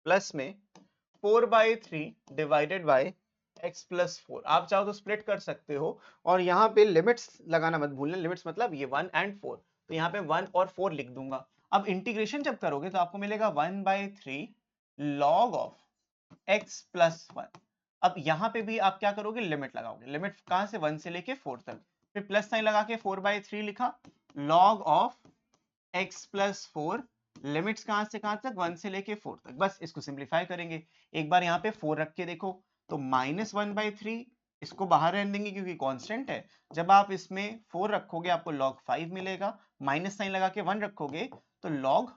plus में 4/3 डिवाइडेड बाय x प्लस 4। आप चाहो तो स्प्लिट कर सकते हो, और यहाँ पे लिमिट्स लगाना मत भूलना, लिमिट्स मतलब ये 1 एंड 4, तो यहाँ पे 1 और 4 लिख दूंगा। अब इंटीग्रेशन जब करोगे तो आपको मिलेगा 1/3 log ऑफ x प्लस 1। अब यहाँ पे भी आप क्या करोगे, लिमिट लगाओगे, लिमिट कहां से, 1 से लेके 4 तक, फिर प्लस साइन लगा के 4/3 लिखा, log ऑफ x प्लस 4, लिमिट्स कहां से कहां तक, 1 से लेके 4 तक। बस इसको सिंप्लीफाई करेंगे, एक बार यहाँ पे 4 रख के देखो, तो -1/3, इसको बाहर रहने देंगे क्योंकि कांस्टेंट है। जब आप इसमें 4 रखोगे आपको log 5 मिलेगा, माइनस साइन लगा के 1 रखोगे तो log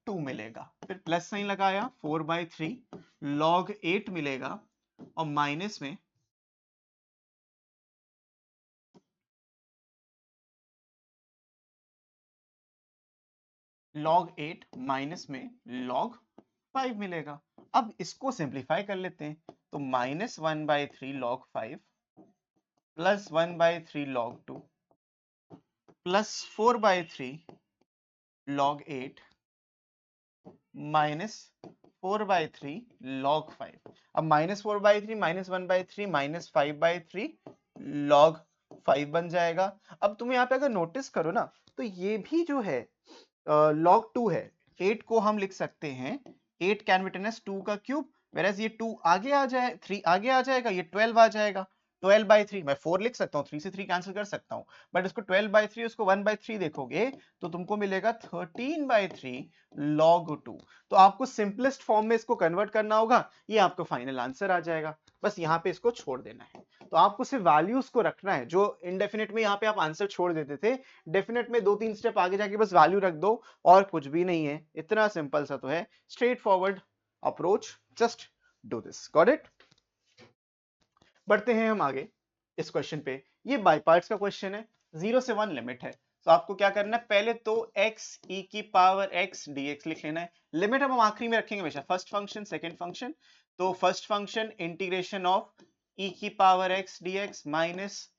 2 मिलेगा, फिर प्लस साइन लगाया 4/3 log 8 मिलेगा, और माइनस में log 8 माइनस में log 5 मिलेगा। अब इसको सिंप्लीफाई कर लेते हैं, तो -1/3 log 5 plus 1/3 log 2 plus 4/3 log 8 minus 4/3 log 5। अब -4/3 -1/3 -5/3 log 5 बन जाएगा। अब तुम यहाँ पे अगर नोटिस करो ना, तो ये भी जो है log 2 है। 8 को हम लिख सकते हैं 8 कैन रिटन एज 2 का क्यूब, whereas ये 2 आगे आ जाए 3 आगे आ जाएगा, ये 12 आ जाएगा। 12/3 मैं 4 लिख सकता हूँ, 3 से 3 कैंसिल कर सकता हूँ, बट इसको 12/3 उसको 1/3 देखोगे तो तुमको मिलेगा 13/3 log 2। तो आपको सिंपलेस्ट फॉर्म में इसको कन्वर्ट करना होगा, ये आपका फाइनल आंसर आ जाएगा। बस यहाँ पे इसको छोड़ देना है। तो आपको सिर्फ वैल्यूज को रखना है, जो इनडेफिनेट में यहाँ पे आप आंसर छोड़ देते थे, डेफिनेट में 2-3 स्टेप आगे जाके बस वैल्यू रख दो, और कुछ भी नहीं है। इतना सिंपल सा तो है, straight forward approach, just do this. Got it? बढ़ते हैं हम आगे इस क्वेश्चन पे। ये बाय पार्ट्स का क्वेश्चन है, 0 से 1 लिमिट है। तो आपको क्या करना है, पहले तो x e की पावर x dx लिख लेना है। लिमिट हम आखिरी में रखेंगे हमेशा, फर्स्ट फंक्शन सेकंड फंक्शन। तो first function integration of e की power x dx minus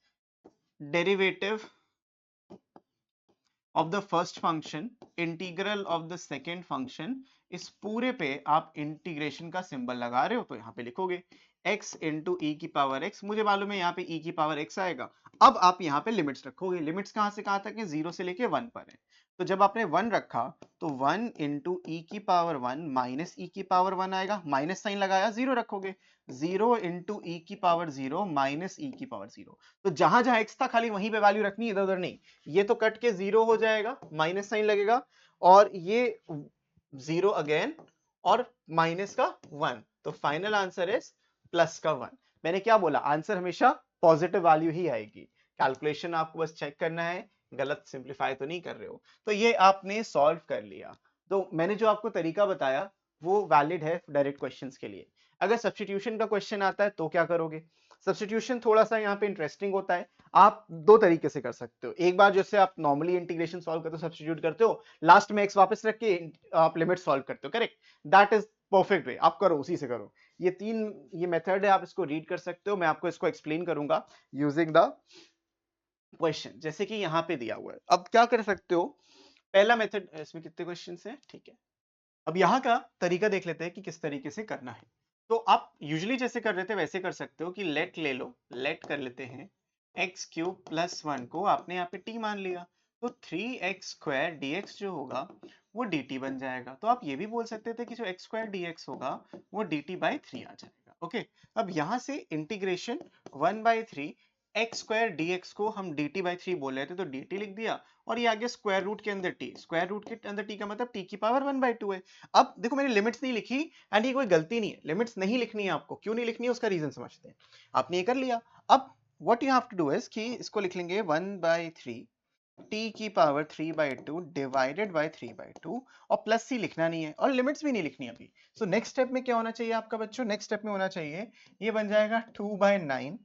derivative of the first function integral of the second function. इस पूरे पे आप इंटीग्रेशन का सिंबल लगा रहे हो, तो यहाँ पे लिखोगे x इंटू ई की पावर x। मुझे मालूम है यहाँ पे e की पावर x आएगा। अब आप यहाँ पे लिमिट्स रखोगे। लिमिट्स कहाँ से कहाँ तक है, 0 से लेके 1 पर है। तो जब आपने 1 रखा तो 1 इंटू ई की पावर 1 माइनस ई की पावर 1 आएगा, माइनस साइन लगाया, 0 रखोगे। 0 इंटू ई की पावर 0 माइनस ई की पावर 0। तो जहां जहां x था खाली वहीं पे वैल्यू रखनी है, इधर उधर नहीं। ये तो कट के 0 हो जाएगा, माइनस साइन लगेगा, और ये 0 अगेन, और माइनस का 1। तो फाइनल आंसर इज प्लस का 1। मैंने क्या बोला, आंसर हमेशा पॉजिटिव वैल्यू ही आएगी। कैलकुलेशन आपको बस चेक करना है, गलत सिंप्लीफाई तो नहीं कर रहे हो। तो ये आपने सॉल्व कर लिया। तो मैंने जो आपको तरीका बताया वो वैलिड है डायरेक्ट क्वेश्चंस के लिए। अगर सब्स्टिट्यूशन का क्वेश्चन आता है तो क्या करोगे? सब्स्टिट्यूशन थोड़ा सा यहाँ पे इंटरेस्टिंग होता है। आप दो तरीके से कर सकते हो। एक बार जैसे आप नॉर्मली इंटीग्रेशन सॉल्व करते हो, सब्स्टिट्यूट करते हो, लास्ट में x वापस रख के आप लिमिट सॉल्व करते हो, correct? That is perfect way, आप करो, उसी से करो। ये मेथड है, आप इसको रीड कर सकते हो। मैं आपको इसको एक्सप्लेन करूंगा यूजिंग द क्वेश्चन, जैसे कि यहाँ पे दिया हुआ है। अब क्या कर सकते हो, पहला मेथड, इसमें कितने क्वेश्चन है, ठीक है। अब यहाँ का तरीका देख लेते हैं कि किस तरीके से करना है। तो आप यूजुअली जैसे कर रहे थे वैसे कर सकते हो कि लेट ले लो, लेट कर लेते हैं एक्स क्यूब प्लस 1 को आपने यहाँ पे t मान लिया, तो 3x² dx जो होगा वो dt बन जाएगा। तो आप ये भी बोल सकते थे कि जो x² dx होगा वो dt/3 आ जाएगा। ओके, अब यहाँ से इंटीग्रेशन 1/3 x² dx को हम dt/3 बोल रहे थे, तो dt लिख दिया, और ये आ गया स्क्वायर रूट के अंदर t। स्क्वायर रूट के अंदर t का मतलब t की पावर 1/2 है। अब देखो मैंने लिमिट्स नहीं लिखी, एंड ये कोई गलती नहीं है, लिमिट्स नहीं लिखनी है आपको। क्यों नहीं लिखनी है उसका रीजन समझते हैं। आपने ये कर लिया। अब what you have to do is कि इसको लिख लेंगे 1/3 t की पावर 3/2 डिवाइडेड बाय 3/2, और प्लस c लिखना नहीं है, और लिमिट्स भी नहीं लिखनी अभी। सो नेक्स्ट स्टेप में क्या होना चाहिए आपका बच्चों, नेक्स्ट स्टेप में होना चाहिए ये बन जाएगा 2/9।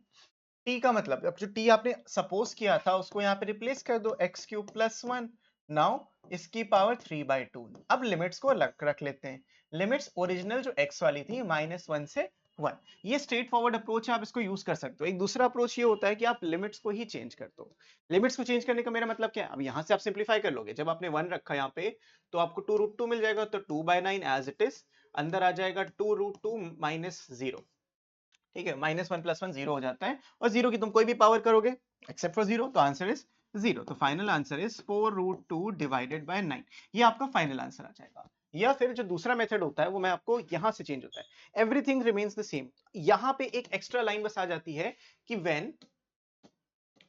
t का मतलब अब जो t आपने सपोज किया था उसको यहाँ पे रिप्लेस कर दो, x क्यूब प्लस 1। नाउ इसकी पावर 3/2। अब लिमिट्स को अलग रख लेते हैं। लिमिट्स ओरिजिनल जो x वाली थी -1 से 1। ये स्ट्रेट फॉरवर्ड अप्रोच है, आप इसको यूज कर सकते हो। एक दूसरा अप्रोच ये होता है कि आप लिमिट्स को ही चेंज कर दो। लिमिट्स को चेंज करने का मेरा मतलब क्या है, अब यहाँ से आप सिंप्लीफाई कर लोगे। जब आपने 1 रखा यहाँ पे तो आपको 2√2 मिल जाएगा, तो 2/9 एज इट इज, अंदर आ जाएगा 2√2 माइनस 0। ठीक है, -1 + 1 0 हो जाता है, और 0 की तुम कोई भी पावर करोगे एक्सेप्ट फॉर 0, तो आंसर इज 0। तो final answer is 4√2 divided by 9। ये आपका फाइनल आंसर आ जाएगा। या फिर जो दूसरा मेथड होता है वो मैं आपको यहां से चेंज होता है, एवरीथिंग रिमेन्स द सेम। यहां पे एक एक्स्ट्रा लाइन बस आ जाती है कि when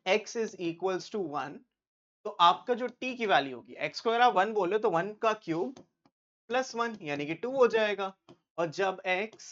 x is equals to 1, तो आपका जो t की वैल्यू होगी, x को अगर आप 1 बोले तो 1 का क्यूब प्लस 1 यानी कि 2 हो जाएगा, और जब x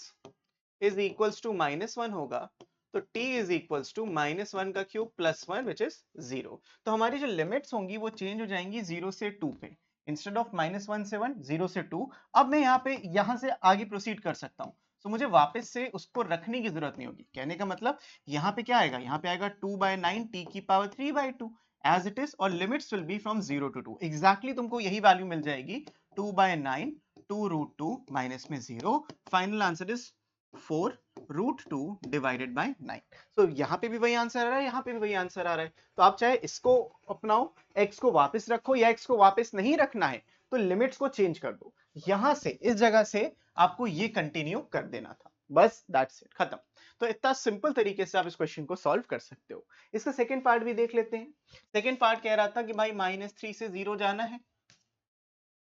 इज इक्वल्स टू -1 होगा तो t इज इक्वल्स टू -1 का क्यूब प्लस 1 विच इज 0। तो हमारी जो लिमिट्स होंगी वो चेंज हो जाएंगी 0 से 2 पे, इंस्टेड ऑफ -1 से 1, 0 से 2। अब मैं यहाँ से आगे प्रोसीड कर सकता हूँ, तो मुझे वापस से उसको रखने की जरूरत नहीं होगी। कहने का मतलब यहाँ पे क्या आएगा, यहाँ पे आएगा 2/9 t की पावर 3/2 एज इट इज, और limits will be from 0 to 2। Exactly तुमको यही वैल्यू मिल जाएगी, 2/9 2√2 माइनस में 0, final answer is 4√2 divided by 9। तो यहाँ पे भी वही आंसर आ रहा है, यहाँ पे भी वही आंसर आ रहा है। तो आप चाहे इसको अपनाओ, x को वापस रखो, या x को वापस नहीं रखना है तो लिमिट्स को चेंज कर दो। यहां से इस जगह से आपको ये कंटिन्यू कर देना था, बस दैट्स इट, खत्म। तो इतना सिंपल तरीके से आप इस क्वेश्चन को सॉल्व कर सकते हो। इसका सेकंड पार्ट भी देख लेते हैं। सेकंड पार्ट कह रहा था कि भाई -3 से 0 जाना है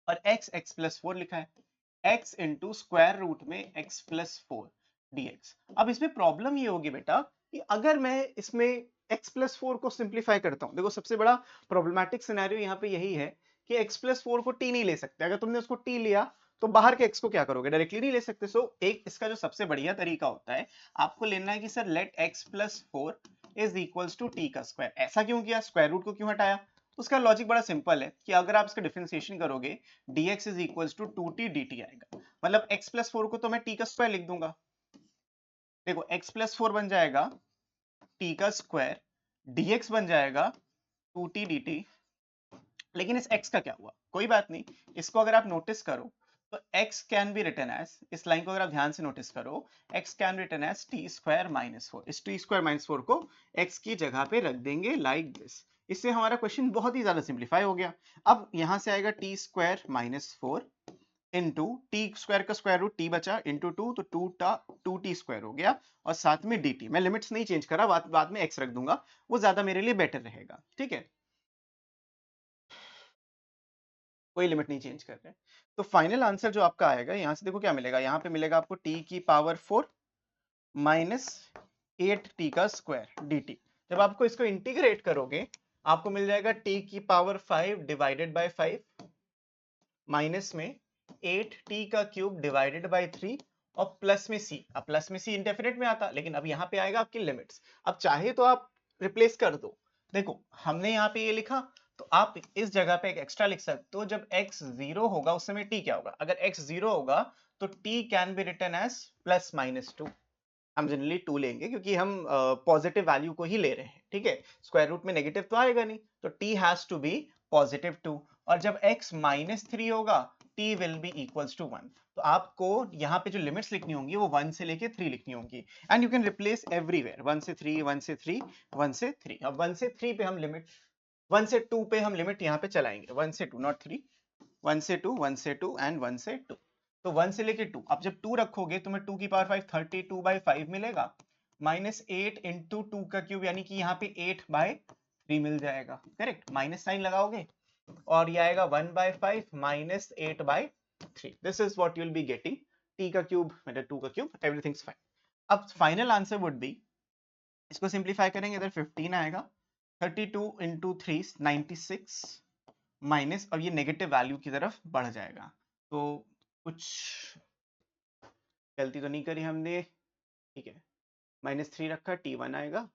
और x प्लस 4 लिखा है, x इंटू स्क्वायर रूट में x प्लस 4 dx। अब इसमें प्रॉब्लम ये होगी बेटा कि अगर मैं इसमें x प्लस 4 को सिंप्लीफाई करता हूं, देखो सबसे बड़ा प्रॉब्लमैटिक सिनेरियो यहाँ पे यही है कि x प्लस 4 को t नहीं ले सकते। अगर तुमने उसको t लिया तो बाहर के x को क्या करोगे, डायरेक्टली नहीं ले सकते। सो एक इसका जो सबसे बढ़िया तरीका होता है, आपको लेना है कि sir let x plus 4 is equals to t का स्क्वायर। ऐसा क्यों किया, स्क्वायर रूट को क्यों हटाया? उसका लॉजिक बड़ा सिंपल है कि अगर आप इसका डिफरेंशिएशन करोगे dx is equals to 2t dt आएगा, मतलब x प्लस 4 को तो मैं t का स्क्वायर लिख दूंगा। देखो x प्लस 4 बन जाएगा t का स्क्वायर, dx बन जाएगा 2t dt। लेकिन इस x का क्या हुआ, कोई बात नहीं, इसको अगर आप नोटिस करो तो x can be written as, इस लाइन को अगर आप ध्यान से नोटिस करो, x can written as t square minus 4। इस t स्क्वायर माइनस 4 को x की जगह पे रख देंगे लाइक दिस। इससे हमारा क्वेश्चन बहुत ही ज्यादा सिंप्लीफाई हो गया। अब यहां से आएगा t square minus 4 into T square का स्क्वायर रूट t बचा इंटू 2, तो 2t स्क्वायर हो गया, और साथ में dt। मैं लिमिट्स नहीं चेंज कर रहा, बाद में x रख दूंगा, वो ज्यादा मेरे लिए बेटर रहेगा, ठीक है। कोई लिमिट नहीं चेंज कर रहे। तो फाइनल आंसर जो आपका आएगा, यहां से देखो क्या मिलेगा, यहाँ पे मिलेगा आपको t की पावर 4 माइनस 8t का स्क्वायर dt। जब आपको इसको इंटीग्रेट करोगे आपको मिल जाएगा t की पावर 5 डिवाइडेड बाय 5 माइनस में 8t का क्यूब डिवाइडेड बाय 3 और प्लस में c। अब प्लस में c इंडेफिनिट में आता, लेकिन अब यहाँ पे आएगा आपकी लिमिट्स। अब चाहे तो आप रिप्लेस कर दो। देखो हमने यहाँ पे ये लिखा, तो आप इस जगह पे एक एक्स्ट्रा लिख सकते हो, जब x 0 होगा उस समय t क्या होगा। अगर x 0 होगा तो t can be written as plus minus 2। हम जनरली 2 लेंगे क्योंकि हम पॉजिटिव वैल्यू को ही ले रहे हैं, ठीक है। स्क्वायर रूट में नेगेटिव तो आएगा नहीं, तो t has to be positive 2। और जब x माइनस 3 होगा t will be equals to 1। तो आपको यहाँ पे जो लिमिट्स लिखनी होंगी वो 1 से लेके 3 लिखनी होंगी, and you can replace everywhere 1 से 3, 1 से 3, 1 से 3। अब 1 से 3 पे हम लिमिट, 1 से 2 पे हम लिमिट यहाँ पे चलाएंगे, 1 से 2 नॉट 3, 1 से 2, 1 से 2 एंड 1 से 2। तो 1 से लेके 2, अब जब 2 रखोगे तुम्हें 2 की पावर 5 32 बाई 5 मिलेगा, माइनस 8 इंटू 2 का क्यूब, यानी कि यहाँ पे 8 बाई 3 मिल जाएगा, करेक्ट। माइनस साइन लगाओगे और ये आएगा 1 by 5 minus 8 by 3। This is what you will be getting, t का क्यूब मतलब 2 का क्यूब, एवरीथिंग्स फाइन। अब फाइनल आंसर वुड बी, इसको सिंप्लीफाई करेंगे इधर 15 आएगा, 32 इंटू 3 96 माइनस, अब ये नेगेटिव वैल्यू की तरफ बढ़ जाएगा। तो कुछ गलती तो नहीं करी हमने, ठीक है। -3 रखा t1 आएगा,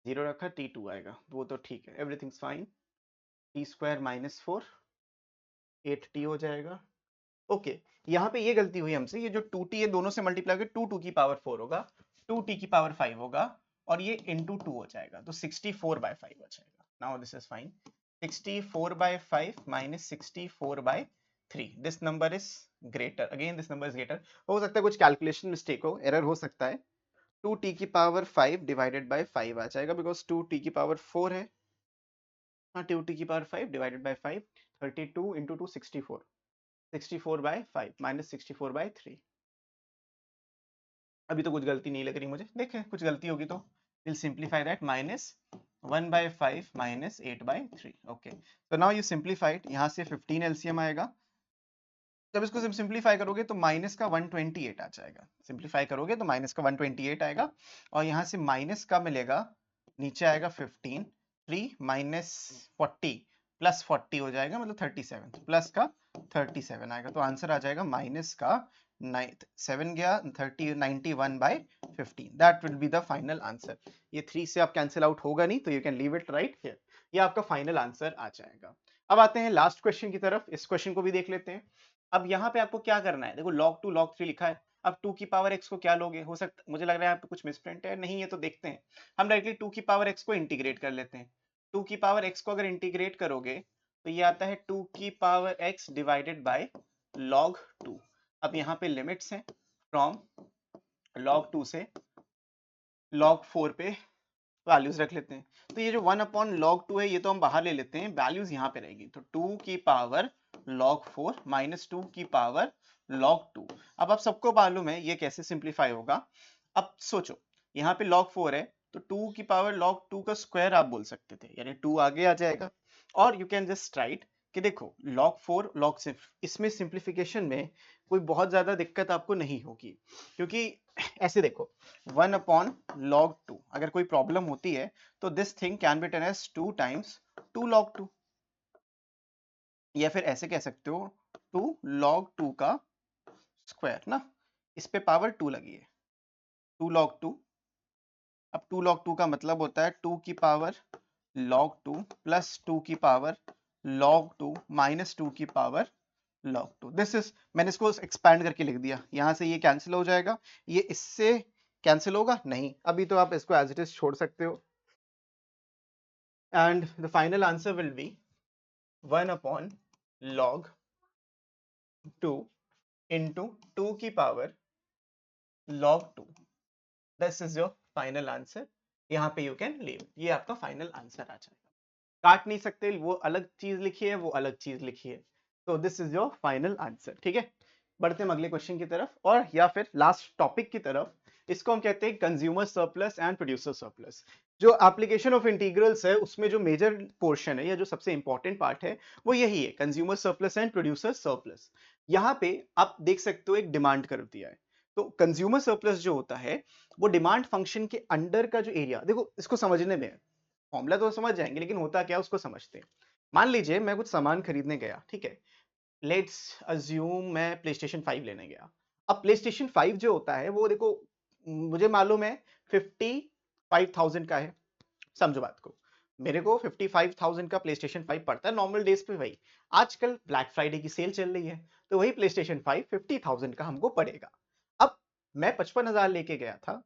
0 रखा t2 आएगा, वो तो ठीक है, everything's fine. t square minus 4 8t हो जाएगा। ओके यहाँ पे ये गलती हुई हमसे, ये जो 2t है दोनों से मल्टीप्लाई करके 2 की पावर 4 होगा, 2t की पावर 5 होगा, और ये इंटू 2 हो जाएगा, तो 64 बाय 5 हो जाएगा। Now this is fine, 64 by 5 minus 64 by 3, this number is greater, again this number is greater। हो सकता है कुछ कैलकुलेशन मिस्टेक हो, एरर हो सकता है। 2t की पावर 5 डिवाइडेड बाय 5 आ जाएगा, बिकॉज 2t की पावर 4 है। हाँ 2t की power 5 divided by 5, 32 into 2 64, 64 by 5 minus 64 by 3। अभी तो कुछ गलती नहीं लग रही मुझे, देखें कुछ गलती होगी तो we'll simplify that, minus 1 by 5 minus 8 by 3। okay, so now you simplified, यहाँ से 15 LCM आएगा। जब इसको सिंप्लीफाई करोगे तो माइनस का 128 आ जाएगा, सिंप्लीफाई करोगे तो माइनस का 128 आएगा, और यहाँ से माइनस का मिलेगा, नीचे आएगा 15, 3 माइनस 40 प्लस 40 हो जाएगा, मतलब 37, प्लस का 37 आएगा। तो आंसर आ जाएगा माइनस का 7 गया 30 91 by 15, that will be the final answer. ये 3 से आप कैंसिल आउट होगा नहीं, तो you can leave it right here, ये आपका फाइनल आंसर आ जाएगा। अब आते हैं लास्ट क्वेश्चन की तरफ, इस क्वेश्चन को भी देख लेते हैं। अब यहाँ पे आपको क्या करना है, देखो log 2 log 3 लिखा है, अब 2 की पावर x को क्या लोगे, हो सकता मुझे लग रहा है यहाँ पे कुछ मिसप्रिंट है, नहीं है तो देखते हैं। हम डायरेक्टली 2 की पावर x को इंटीग्रेट कर लेते हैं। 2 की पावर x को अगर इंटीग्रेट करोगे तो ये आता है 2 की power x divided by log 2। अब यहाँ पे लिमिट्स हैं फ्रॉम log 2 से log 4 पे वैल्यूज रख लेते हैं। तो ये जो 1/log 2 है ये तो हम बाहर ले लेते हैं, वैल्यूज यहाँ पे रहेगी। तो 2 की पावर log 4 माइनस 2 की पावर log 2। अब आप सबको मालूम है ये कैसे सिंप्लीफाई होगा। अब सोचो यहाँ पे log 4 है तो 2 की पावर log 2 का स्क्वायर आप बोल सकते थे, यानी 2 आगे आ जाएगा। और यू कैन जस्ट राइट कि देखो log 4 log से इसमें सिंप्लीफिकेशन में कोई बहुत ज्यादा दिक्कत आपको नहीं होगी, क्योंकि ऐसे देखो 1/log 2 अगर कोई प्रॉब्लम होती है तो this thing can be written as 2 times 2 log 2, या फिर ऐसे कह सकते हो 2 log 2 का स्क्वायर ना, इस पे पावर 2 लगी है 2 log 2। अब 2 log 2 का मतलब होता है 2 की पावर log 2 प्लस 2 की पावर log 2 माइनस 2 की पावर log 2। दिस इज, मैंने इसको एक्सपैंड करके लिख दिया, यहां से ये कैंसिल हो जाएगा, ये इससे कैंसिल होगा नहीं, अभी तो आप इसको एज इट इज छोड़ सकते हो। And the final answer will be 1/log 2 into 2 की power log 2। This is your final answer. यहाँ पे यू कैन लीव, ये आपका फाइनल आंसर आ जाएगा। काट नहीं सकते, वो अलग चीज लिखी है, वो अलग चीज लिखी है। तो this is your final answer, ठीक है। बढ़ते हैं अगले क्वेश्चन की तरफ, और या फिर लास्ट टॉपिक की तरफ। इसको हम कहते हैं consumer surplus and producer surplus. जो एप्लीकेशन ऑफ इंटीग्रल्स है उसमें जो मेजर पोर्शन है या जो सबसे इंपॉर्टेंट पार्ट है वो यही है, consumer surplus and producer surplus. यहाँ पे आप देख सकते हो एक डिमांड कर्व दिया है। तो कंज्यूमर सरप्लस जो होता है वो डिमांड फंक्शन के अंडर का जो एरिया, देखो इसको समझने में फॉर्मूला तो समझ जाएंगे लेकिन होता क्या उसको समझते हैं। मान लीजिए मैं कुछ सामान खरीदने गया, ठीक है, लेट्स अज्यूम मैं प्ले स्टेशन 5 लेने गया। अब प्ले स्टेशन 5 जो होता है वो देखो मुझे मालूम है 55,000 का है। समझो बात को, मेरे को 55,000 का प्ले स्टेशन 5 पड़ता है नॉर्मल डेज पे। वही आजकल ब्लैक फ्राइडे की सेल चल रही है तो वही प्ले स्टेशन 5 50,000 का हमको पड़ेगा। अब मैं 55,000 लेके गया था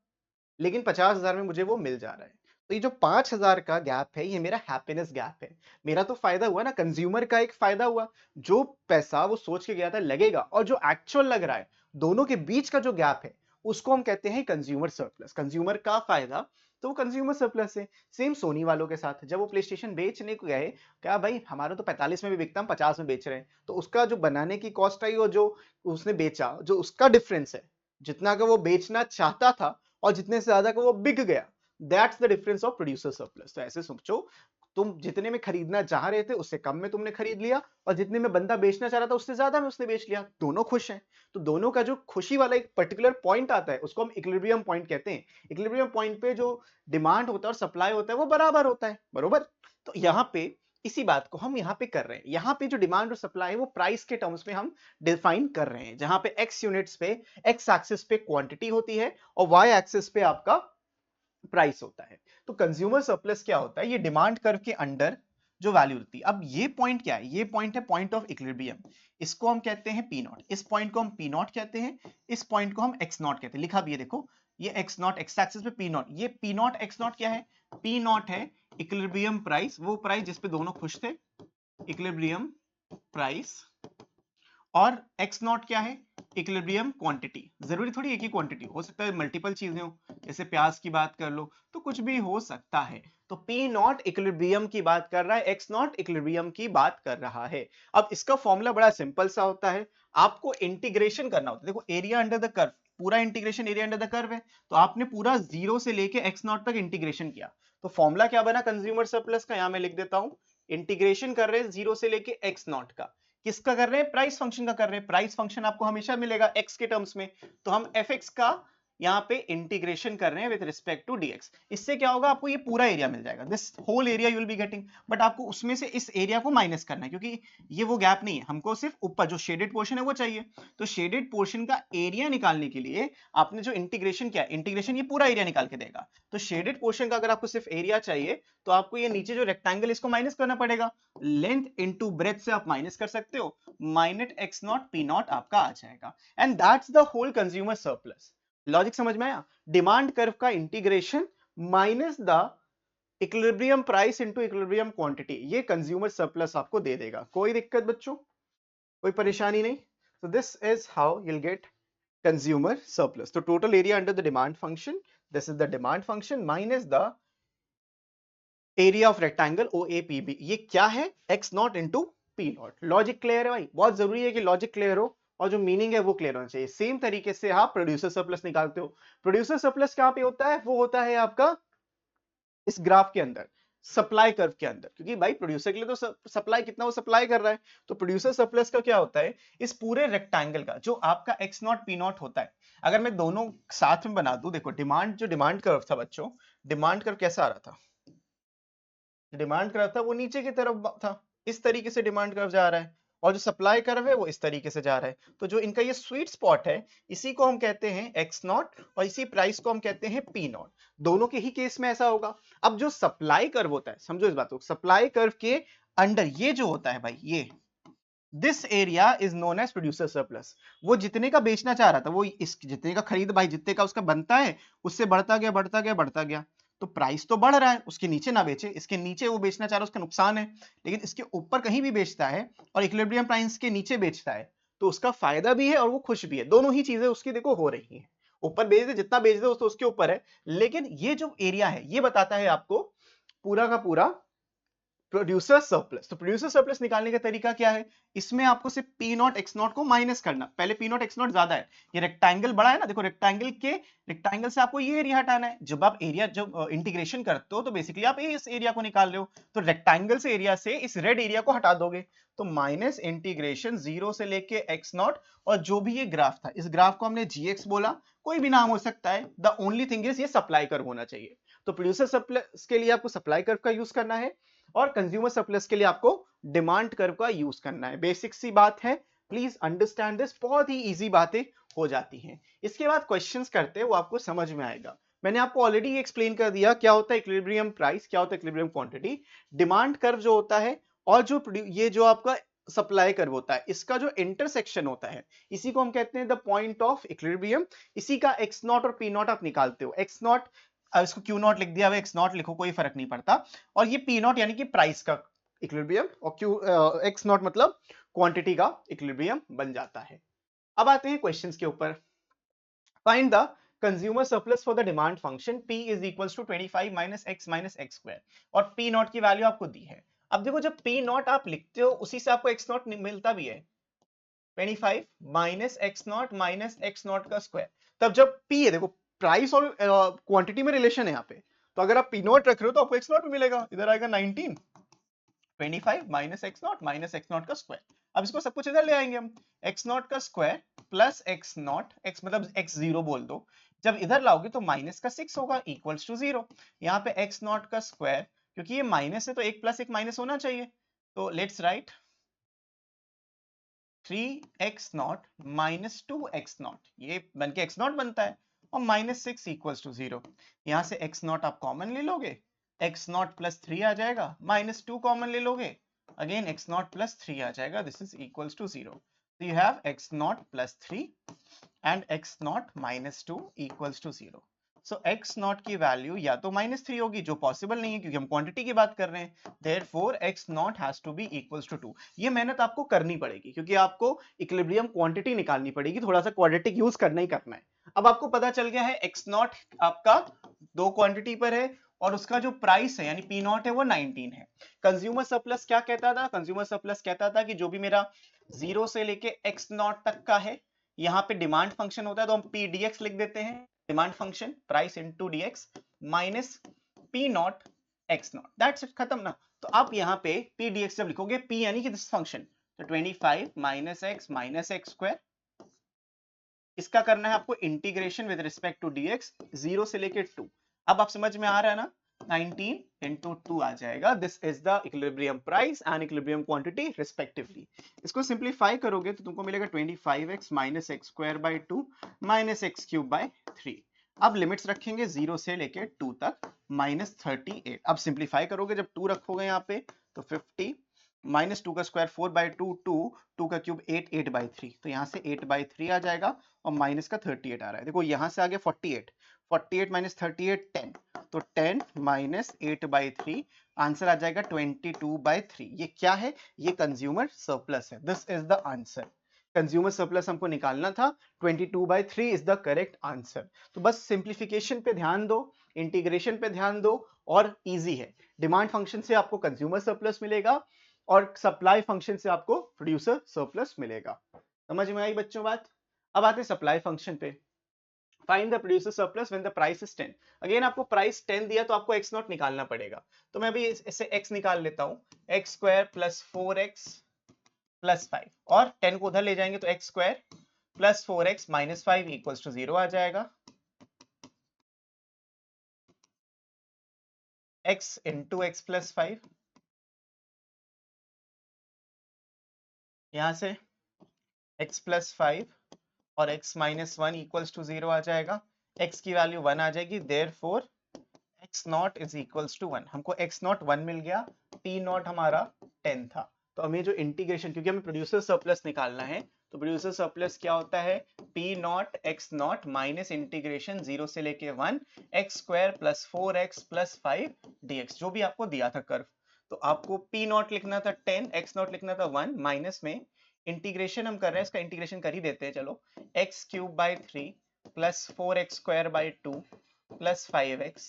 लेकिन 50,000 में मुझे वो मिल जा रहा है। तो ये जो 5,000 का गैप है ये मेरा हैप्पीनेस गैप है। मेरा तो फायदा हुआ ना, कंज्यूमर का एक फायदा हुआ। जो पैसा वो सोच के गया था लगेगा और जो एक्चुअल लग रहा है, दोनों के बीच का जो गैप है उसको हम कहते हैं कंज्यूमर सरप्लस। कंज्यूमर का फायदा तो वो कंज्यूमर सरप्लस है। सेम सोनी वालों के साथ जब वो प्ले स्टेशन बेचने को गए, क्या भाई हमारा तो 45 में भी बिकता, हम 50 में बेच रहे हैं, तो उसका जो बनाने की कॉस्ट आई और जो उसने बेचा जो उसका डिफरेंस है, जितना का वो बेचना चाहता था और जितने से ज्यादा का वो बिक गया, that's the difference of producer surplus. तो ऐसे सोचो, तुम जितने में खरीदना चाह रहे थे उससे कम में तुमने खरीद लिया और जितने में बंदा बेचना चाह रहा था उससे ज्यादा में उसने बेच लिया, दोनों खुश हैं। तो दोनों का जो खुशी वाला एक पर्टिकुलर पॉइंट आता है उसको हम इक्विलिब्रियम पॉइंट कहते हैं। इक्विलिब्रियम पॉइंट पे जो डिमांड होता है और सप्लाई होता है वो बराबर होता है, बरोबर। तो यहाँ पे इसी बात को हम यहाँ पे कर रहे हैं। यहाँ पे जो डिमांड और सप्लाई है वो प्राइस के टर्म्स में हम डिफाइन कर रहे हैं, जहां पे एक्स यूनिट्स पे एक्स एक्सिस पे क्वांटिटी होती है और वाई एक्सिस पे आपका प्राइस होता है। तो कंज्यूमर सरप्लस क्या होता है, ये डिमांड कर्व के अंडर जो वैल्यू होती है। अब ये पॉइंट क्या है, ये पॉइंट है पॉइंट ऑफ इक्विलिब्रियम। इसको हम कहते हैं पी नॉट, इस पॉइंट को हम पी नॉट कहते हैं, इस पॉइंट को हम एक्स नॉट कहते हैं। लिखा भी है देखो, ये एक्स नॉट एक्स एक्सिस पे पी नॉट, ये पी नॉट एक्स नॉट क्या है, पी नॉट है इक्विलिब्रियम प्राइस, वो प्राइस जिसपे दोनों खुश थे, इक्विलिब्रियम प्राइस। और एक्स नॉट क्या है, इक्विलिब्रियम क्वांटिटी। जरूरी थोड़ी एक ही क्वांटिटी हो सकता है, मल्टीपल चीजें हो, जैसे प्याज की बात कर लो तो कुछ भी हो सकता है। तो पी नॉट इक्विलिब्रियम की बात कर रहा है, एक्स नॉट इक्विलिब्रियम की बात कर रहा है। अब इसका फॉर्मूला बड़ा सिंपल सा होता है, आपको इंटीग्रेशन करना होता है। देखो एरिया अंडर द कर्व, पूरा integration area under the curve है, तो आपने पूरा जीरो से लेके एक्स नॉट तक इंटीग्रेशन किया। तो फॉर्मूला क्या बना कंज्यूमर सरप्लस का, यहां मैं लिख देता हूं, इंटीग्रेशन कर रहे हैं जीरो से लेके एक्स नॉट का। किसका कर रहे हैं, प्राइस फंक्शन का कर रहे हैं। प्राइस फंक्शन आपको हमेशा मिलेगा एक्स के टर्म्स में, तो हम एफ एक्स का यहाँ पे इंटीग्रेशन कर रहे हैं विद रिस्पेक्ट टू डीएक्स। इससे क्या होगा, आपको ये पूरा एरिया मिल जाएगा, this whole area you will be getting. But आपको उसमें से इस एरिया को माइनस करना है क्योंकि ये वो गैप नहीं है, हमको सिर्फ ऊपर जो शेडेड पोर्शन है वो चाहिए। तो शेडेड पोर्शन का एरिया निकालने के लिए आपने जो इंटीग्रेशन किया, इंटीग्रेशन ये पूरा एरिया निकाल के देगा। तो शेडेड पोर्शन का अगर आपको सिर्फ एरिया चाहिए तो आपको ये नीचे जो रेक्टेंगल इसको माइनस करना पड़ेगा। लेंथ इनटू ब्रेथ से आप माइनस कर सकते हो, minus x naught P naught आपका आ जाएगा। And that's the whole consumer surplus. Logic समझ में आया, डिमांड कर्व का integration minus the equilibrium price into equilibrium quantity, ये कंज्यूमर सरप्लस आपको दे देगा। कोई दिक्कत बच्चों, कोई परेशानी नहीं। So this is how you'll get consumer surplus. So total area under the demand function, this is the demand function minus the area of rectangle O A P B. ये क्या है? X naught into P naught. Logic clear है भाई? बहुत जरूरी है कि logic clear हो और जो मीनिंग है वो क्लियर होना चाहिए. सेम तरीके से आप प्रोड्यूसर सरप्लस निकालते हो. प्रोड्यूसर सरप्लस कहां पे होता है? वो होता है आपका इस ग्राफ के अंदर, सप्लाई कर्व के अंदर, क्योंकि भाई प्रोड्यूसर के लिए तो सप्लाई कितना वो सप्लाई कर रहा है. तो प्रोड्यूसर सरप्लस का क्या होता है? इस पूरे रेक्टेंगल का जो आपका एक्स नॉट पी नॉट होता है. अगर मैं दोनों साथ में बना दूं, देखो डिमांड, जो डिमांड कर्व था बच्चों, डिमांड कर्व कैसा आ रहा था? डिमांड कर्व था वो नीचे की तरफ था, इस तरीके से डिमांड कर्व जा रहा है, और जो सप्लाई कर्व है वो इस तरीके से जा रहा है. तो जो इनका ये स्वीट स्पॉट है, इसी को हम कहते हैं एक्स नॉट और इसी प्राइस को हम कहते हैं पी नॉट. दोनों के ही केस में ऐसा होगा. अब जो सप्लाई कर्व होता है, समझो इस बात को, सप्लाई कर्व के अंडर ये जो होता है भाई, ये this area is known as producer surplus. वो जितने का बेचना चाह रहा था, वो इस जितने का खरीद भाई जितने का उसका बनता है, उससे बढ़ता गया बढ़ता गया बढ़ता गया. तो प्राइस तो बढ़ रहा है, उसके नीचे ना बेचे, इसके नीचे वो बेचना चाह रहा है, उसका नुकसान है. लेकिन इसके ऊपर कहीं भी बेचता है और इक्विलिब्रियम प्राइस के नीचे बेचता है, तो उसका फायदा भी है और वो खुश भी है. दोनों ही चीजें उसकी देखो हो रही हैं. ऊपर बेच दे, जितना बेच दे तो उसके ऊपर है. लेकिन ये जो एरिया है ये बताता है आपको पूरा का पूरा प्रोड्यूसर सरप्लस. तो प्रोड्यूसर सरप्लस निकालने का तरीका क्या है? इसमें आपको सिर्फ पी नॉट एक्स नॉट को माइनस करना. पहले पी नॉट एक्स नॉट ज्यादा है, ये रेक्टेंगल बड़ा है ना, देखो रेक्टेंगल से आपको ये एरिया हटाना है. जब आप एरिया जब इंटीग्रेशन करते हो तो बेसिकली आप इस एरिया को निकाल रहे हो. तो रेक्टेंगल से एरिया से इस रेड एरिया को हटा दोगे, तो माइनस इंटीग्रेशन जीरो से लेके एक्स नॉट, और जो भी ये ग्राफ था, इस ग्राफ को हमने जी एक्स बोला, कोई भी नाम हो सकता है. द ओनली थिंग इज ये सप्लाई कर्व होना चाहिए. तो प्रोड्यूसर सरप्लस के लिए आपको सप्लाई कर्व का यूज करना है और कंज्यूमर सरप्लस के लिए आपको डिमांड कर्व का यूज करना है. बेसिक सी बात है, प्लीज अंडरस्टैंड दिस. बहुत ही इजी बातें हो जाती हैं. इसके बाद क्वेश्चंस करते हैं, वो आपको समझ में आएगा. मैंने आपको ऑलरेडी एक्सप्लेन कर दिया क्या होता है इक्विलिब्रियम प्राइस, क्या होता है इक्विलिब्रियम क्वांटिटी. डिमांड कर्व जो होता है और जो ये जो आपका सप्लाई कर्व होता है, इसका जो इंटरसेक्शन होता है, इसी को हम कहते हैं द पॉइंट ऑफ इक्विलिब्रियम. इसी का एक्स नॉट और पी नॉट आप निकालते हो. एक्स नॉट, इसको क्यू नॉट लिख दिया, एक्स नॉट लिखो, कोई फर्क नहीं पड़ता. और ये पी नॉट यानी कि प्राइस का इक्विलिब्रियम, और क्यू एक्स नॉट मतलब क्वांटिटी का इक्विलिब्रियम बन जाता है. अब आते हैं क्वेश्चंस के ऊपर. Find the consumer surplus for the demand function P is equals to 25 minus x square, और P नॉट की वैल्यू आपको दी है. अब देखो जब P नॉट आप लिखते हो उसी से आपको एक्स नॉट मिलता भी है, 25 माइनस एक्स नॉट का स्क्वायर. तब जब P है, देखो प्राइस और क्वांटिटी में रिलेशन है यहाँ पे, तो अगर आप P नॉट रख रहे हो तो आपको एक्स नॉट भी मिलेगा. इधर आएगा 19, 25 माइनस एक्स नॉट का स्क्वायर. अब इसको सब कुछ इधर ले आएंगे हम, एक्स नॉट का square plus x not, x मतलब एक्स जीरो बोल दो. जब इधर लाओगे तो माइनस का 6 होगा इक्वल्स टू 0. यहाँ पे एक्स नॉट का स्क्वायर, क्योंकि ये माइनस है तो एक प्लस एक माइनस होना चाहिए, तो let's write 3x not minus 2x not, ये बन के x नॉट बनता है, और माइनस 6 इक्वल्स टू 0. यहां से x नॉट आप कॉमन ले लोगे, x नॉट प्लस 3 आ जाएगा, माइनस 2 कॉमन ले लोगे, अगेन x नॉट प्लस 3 आ जाएगा, this is equals to 0. So you have x naught plus 3 and x naught minus 2 equals to 0. So x naught की वैल्यू या तो -3 होगी, जो पॉसिबल नहीं है क्योंकि हम क्वांटिटी की बात कर रहे हैं. Therefore x naught has to be equals to 2. ये मेहनत आपको करनी पड़ेगी क्योंकि आपको इक्विलिब्रियम क्वांटिटी निकालनी पड़ेगी, थोड़ा सा क्वाड्रेटिक यूज करना ही करना है. अब आपको पता चल गया है x नॉट आपका दो क्वांटिटी पर है और उसका जो प्राइस है यानी पी नॉट है वो 19 है. कंज्यूमर सरप्लस क्या कहता था? कंज्यूमर सरप्लस कहता था कि जो भी मेरा 0 से लेके x नॉट तक का है, यहाँ पे डिमांड फंक्शन होता है तो हम पी dx लिख देते हैं, demand function price into dx minus P not x not, that's it, खत्म ना. तो आप यहाँ पे पी dx जब लिखोगे, p यानी कि दिस फंक्शन, तो 25 माइनस एक्स स्क्वायर, इसका करना है आपको integration with respect to dx 0 से लेके 2. अब आप समझ में आ रहा है ना, 19 into 2 आ जाएगा. This is the equilibrium price and equilibrium quantity respectively. इसको सिंपलीफाई करोगे तो तुमको मिलेगा 25x minus x square by 2 minus x cube by 3. अब लिमिट्स रखेंगे 0 से लेके 2 तक, माइनस 38. अब सिंपलीफाई करोगे जब 2 रखोगे यहाँ पे तो 50 माइनस 2 का स्क्वायर 4 बाई 2 2 का क्यूब 8 बाई 3, तो यहाँ से 8 बाई 3 आ जाएगा और माइनस का 38 आ रहा है. देखो यहाँ से आ गया 48 माइनस 38 10, तो 10 माइनस 8 बाई 3, आंसर आ जाएगा 22 बाई 3. ये क्या है? ये कंज्यूमर सरप्लस है. This is the answer. Consumer surplus हमको निकालना था, 22/3 इज द करेक्ट आंसर। तो बस सिंप्लीफिकेशन पे ध्यान दो, इंटीग्रेशन पे ध्यान दो, और इजी है। डिमांड फंक्शन से आपको कंज्यूमर सरप्लस मिलेगा और सप्लाई फंक्शन से आपको प्रोड्यूसर सरप्लस मिलेगा। समझ में आई बच्चों बात? अब आते हैं सप्लाई फंक्शन पे। Find the producer surplus when the price is 10। Again आपको प्राइस 10 दिया तो आपको x नॉट निकालना पड़ेगा। तो मैं अभी इससे x निकाल लेता हूं, x square plus 4x plus 5, और 10 को उधर ले जाएंगे तो x square plus 4x minus 5 equals to 0 आ जाएगा। x इंटू एक्स प्लस 5, यहां से x प्लस 5 और x माइनस 1 इक्वल्स टू 0 आ जाएगा। x की वैल्यू 1 आ जाएगी, therefore x naught is equals to 1। हमको x नॉट 1 मिल गया, p नॉट हमारा 10 था। तो हमें जो इंटीग्रेशन, क्योंकि हमें प्रोड्यूसर सरप्लस निकालना है, तो प्रोड्यूसर सरप्लस क्या होता है, p not x naught minus integration 0 से लेके 1 x square plus 4x plus 5 dx, जो भी आपको दिया था कर्व। तो आपको p नॉट लिखना था 10, x नॉट लिखना था 1, माइनस में इंटीग्रेशन हम कर रहे हैं, इसका इंटीग्रेशन कर ही देते हैं चलो। x cube by 3 plus 4x square by 2 plus 5x,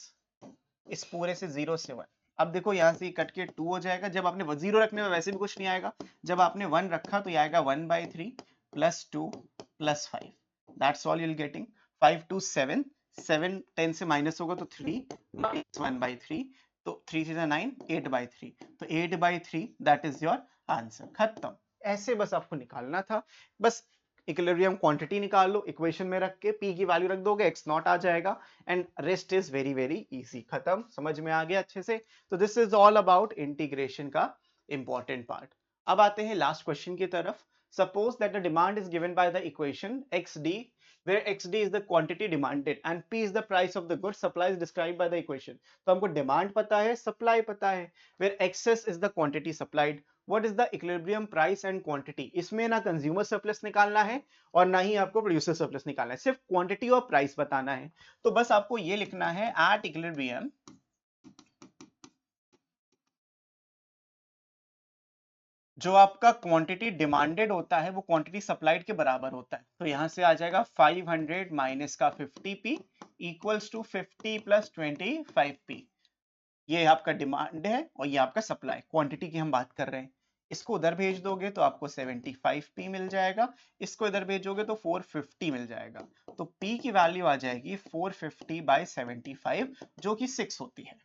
इस पूरे से 0 से 1। अब देखो यहाँ से कट के 2 हो जाएगा। जब आपने 0 रखने में वैसे भी कुछ नहीं आएगा, जब आपने 1 रखा तो ये आएगा 1/3 plus 2 plus 5, that's all you will getting. 5 2 7, 7 10 से माइनस होगा तो 3 माइनस 1/3, तो 3 3 9, 8/3, तो 8/3 दैट इज योर आंसर। खत्म। ऐसे बस आपको निकालना था। बस इक्विलिब्रियम क्वांटिटी निकाल लो, इक्वेशन में रख के p की वैल्यू रख दोगे, x नॉट आ जाएगा, and rest is very very easy. खत्म। समझ में आ गया अच्छे से? तो this is all about integration का इंपॉर्टेंट पार्ट। अब आते हैं लास्ट क्वेश्चन की तरफ। Suppose that the demand is given by the equation xd, where xd is the quantity demanded and p is the price of the good, supply is described by the equation। तो हमको demand पता है, supply पता है, where excess is the quantity supplied, what is the equilibrium price and quantity. इसमें ना consumer surplus निकालना है और ना ही आपको प्रोड्यूसर सरप्लस निकालना है, सिर्फ क्वांटिटी और प्राइस बताना है। तो बस आपको ये लिखना है, एट इक्विलिब्रियम जो आपका क्वांटिटी डिमांडेड होता है वो क्वांटिटी सप्लाइड के बराबर होता है। तो यहां से आ जाएगा 500 माइनस का 50p equals to 50 plus 25p। ये आपका डिमांड है और ये आपका सप्लाई, क्वांटिटी की हम बात कर रहे हैं। इसको उधर भेज दोगे तो आपको 75p मिल जाएगा, इसको इधर भेजोगे तो 450 मिल जाएगा। तो p की वैल्यू आ जाएगी 450/75, जो कि 6 होती है।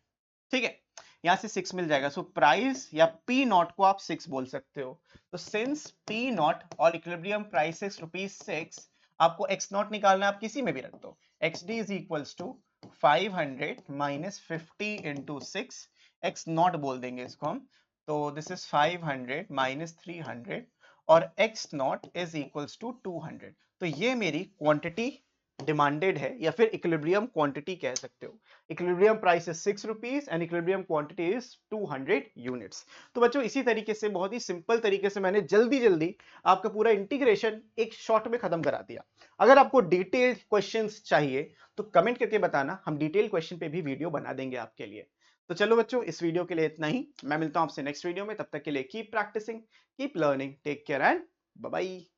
ठीक है, यहां से 6 मिल जाएगा। सो प्राइस या p नॉट को आप 6 बोल सकते हो। तो सिंस p नॉट और इक्विलिब्रियम प्राइस इज ₹6, आपको x नॉट निकालना है, आप किसी में भी रख दो। xd is equals to 500 minus 50 into 6, x naught बोल देंगे इसको हम। तो दिस इज 500 माइनस 300 और x naught is equals to 200। तो ये मेरी क्वांटिटी डिमांडेड है, या फिर इक्विलिब्रियम क्वांटिटी कह सकते हो। Equilibrium price is ₹6 and equilibrium quantity is 200 units. तो बच्चों इसी तरीके से, बहुत ही सिंपल तरीके से मैंने जल्दी जल्दी आपका पूरा इंटीग्रेशन एक शॉर्ट में खत्म करा दिया। अगर आपको डिटेल्ड क्वेश्चंस चाहिए तो कमेंट करके बताना, हम डिटेल क्वेश्चन पे भी वीडियो बना देंगे आपके लिए। तो चलो बच्चों, इस वीडियो के लिए इतना ही। मैं मिलता हूं आपसे नेक्स्ट वीडियो में, तब तक के लिए keep practising, keep learning, take care and bye bye.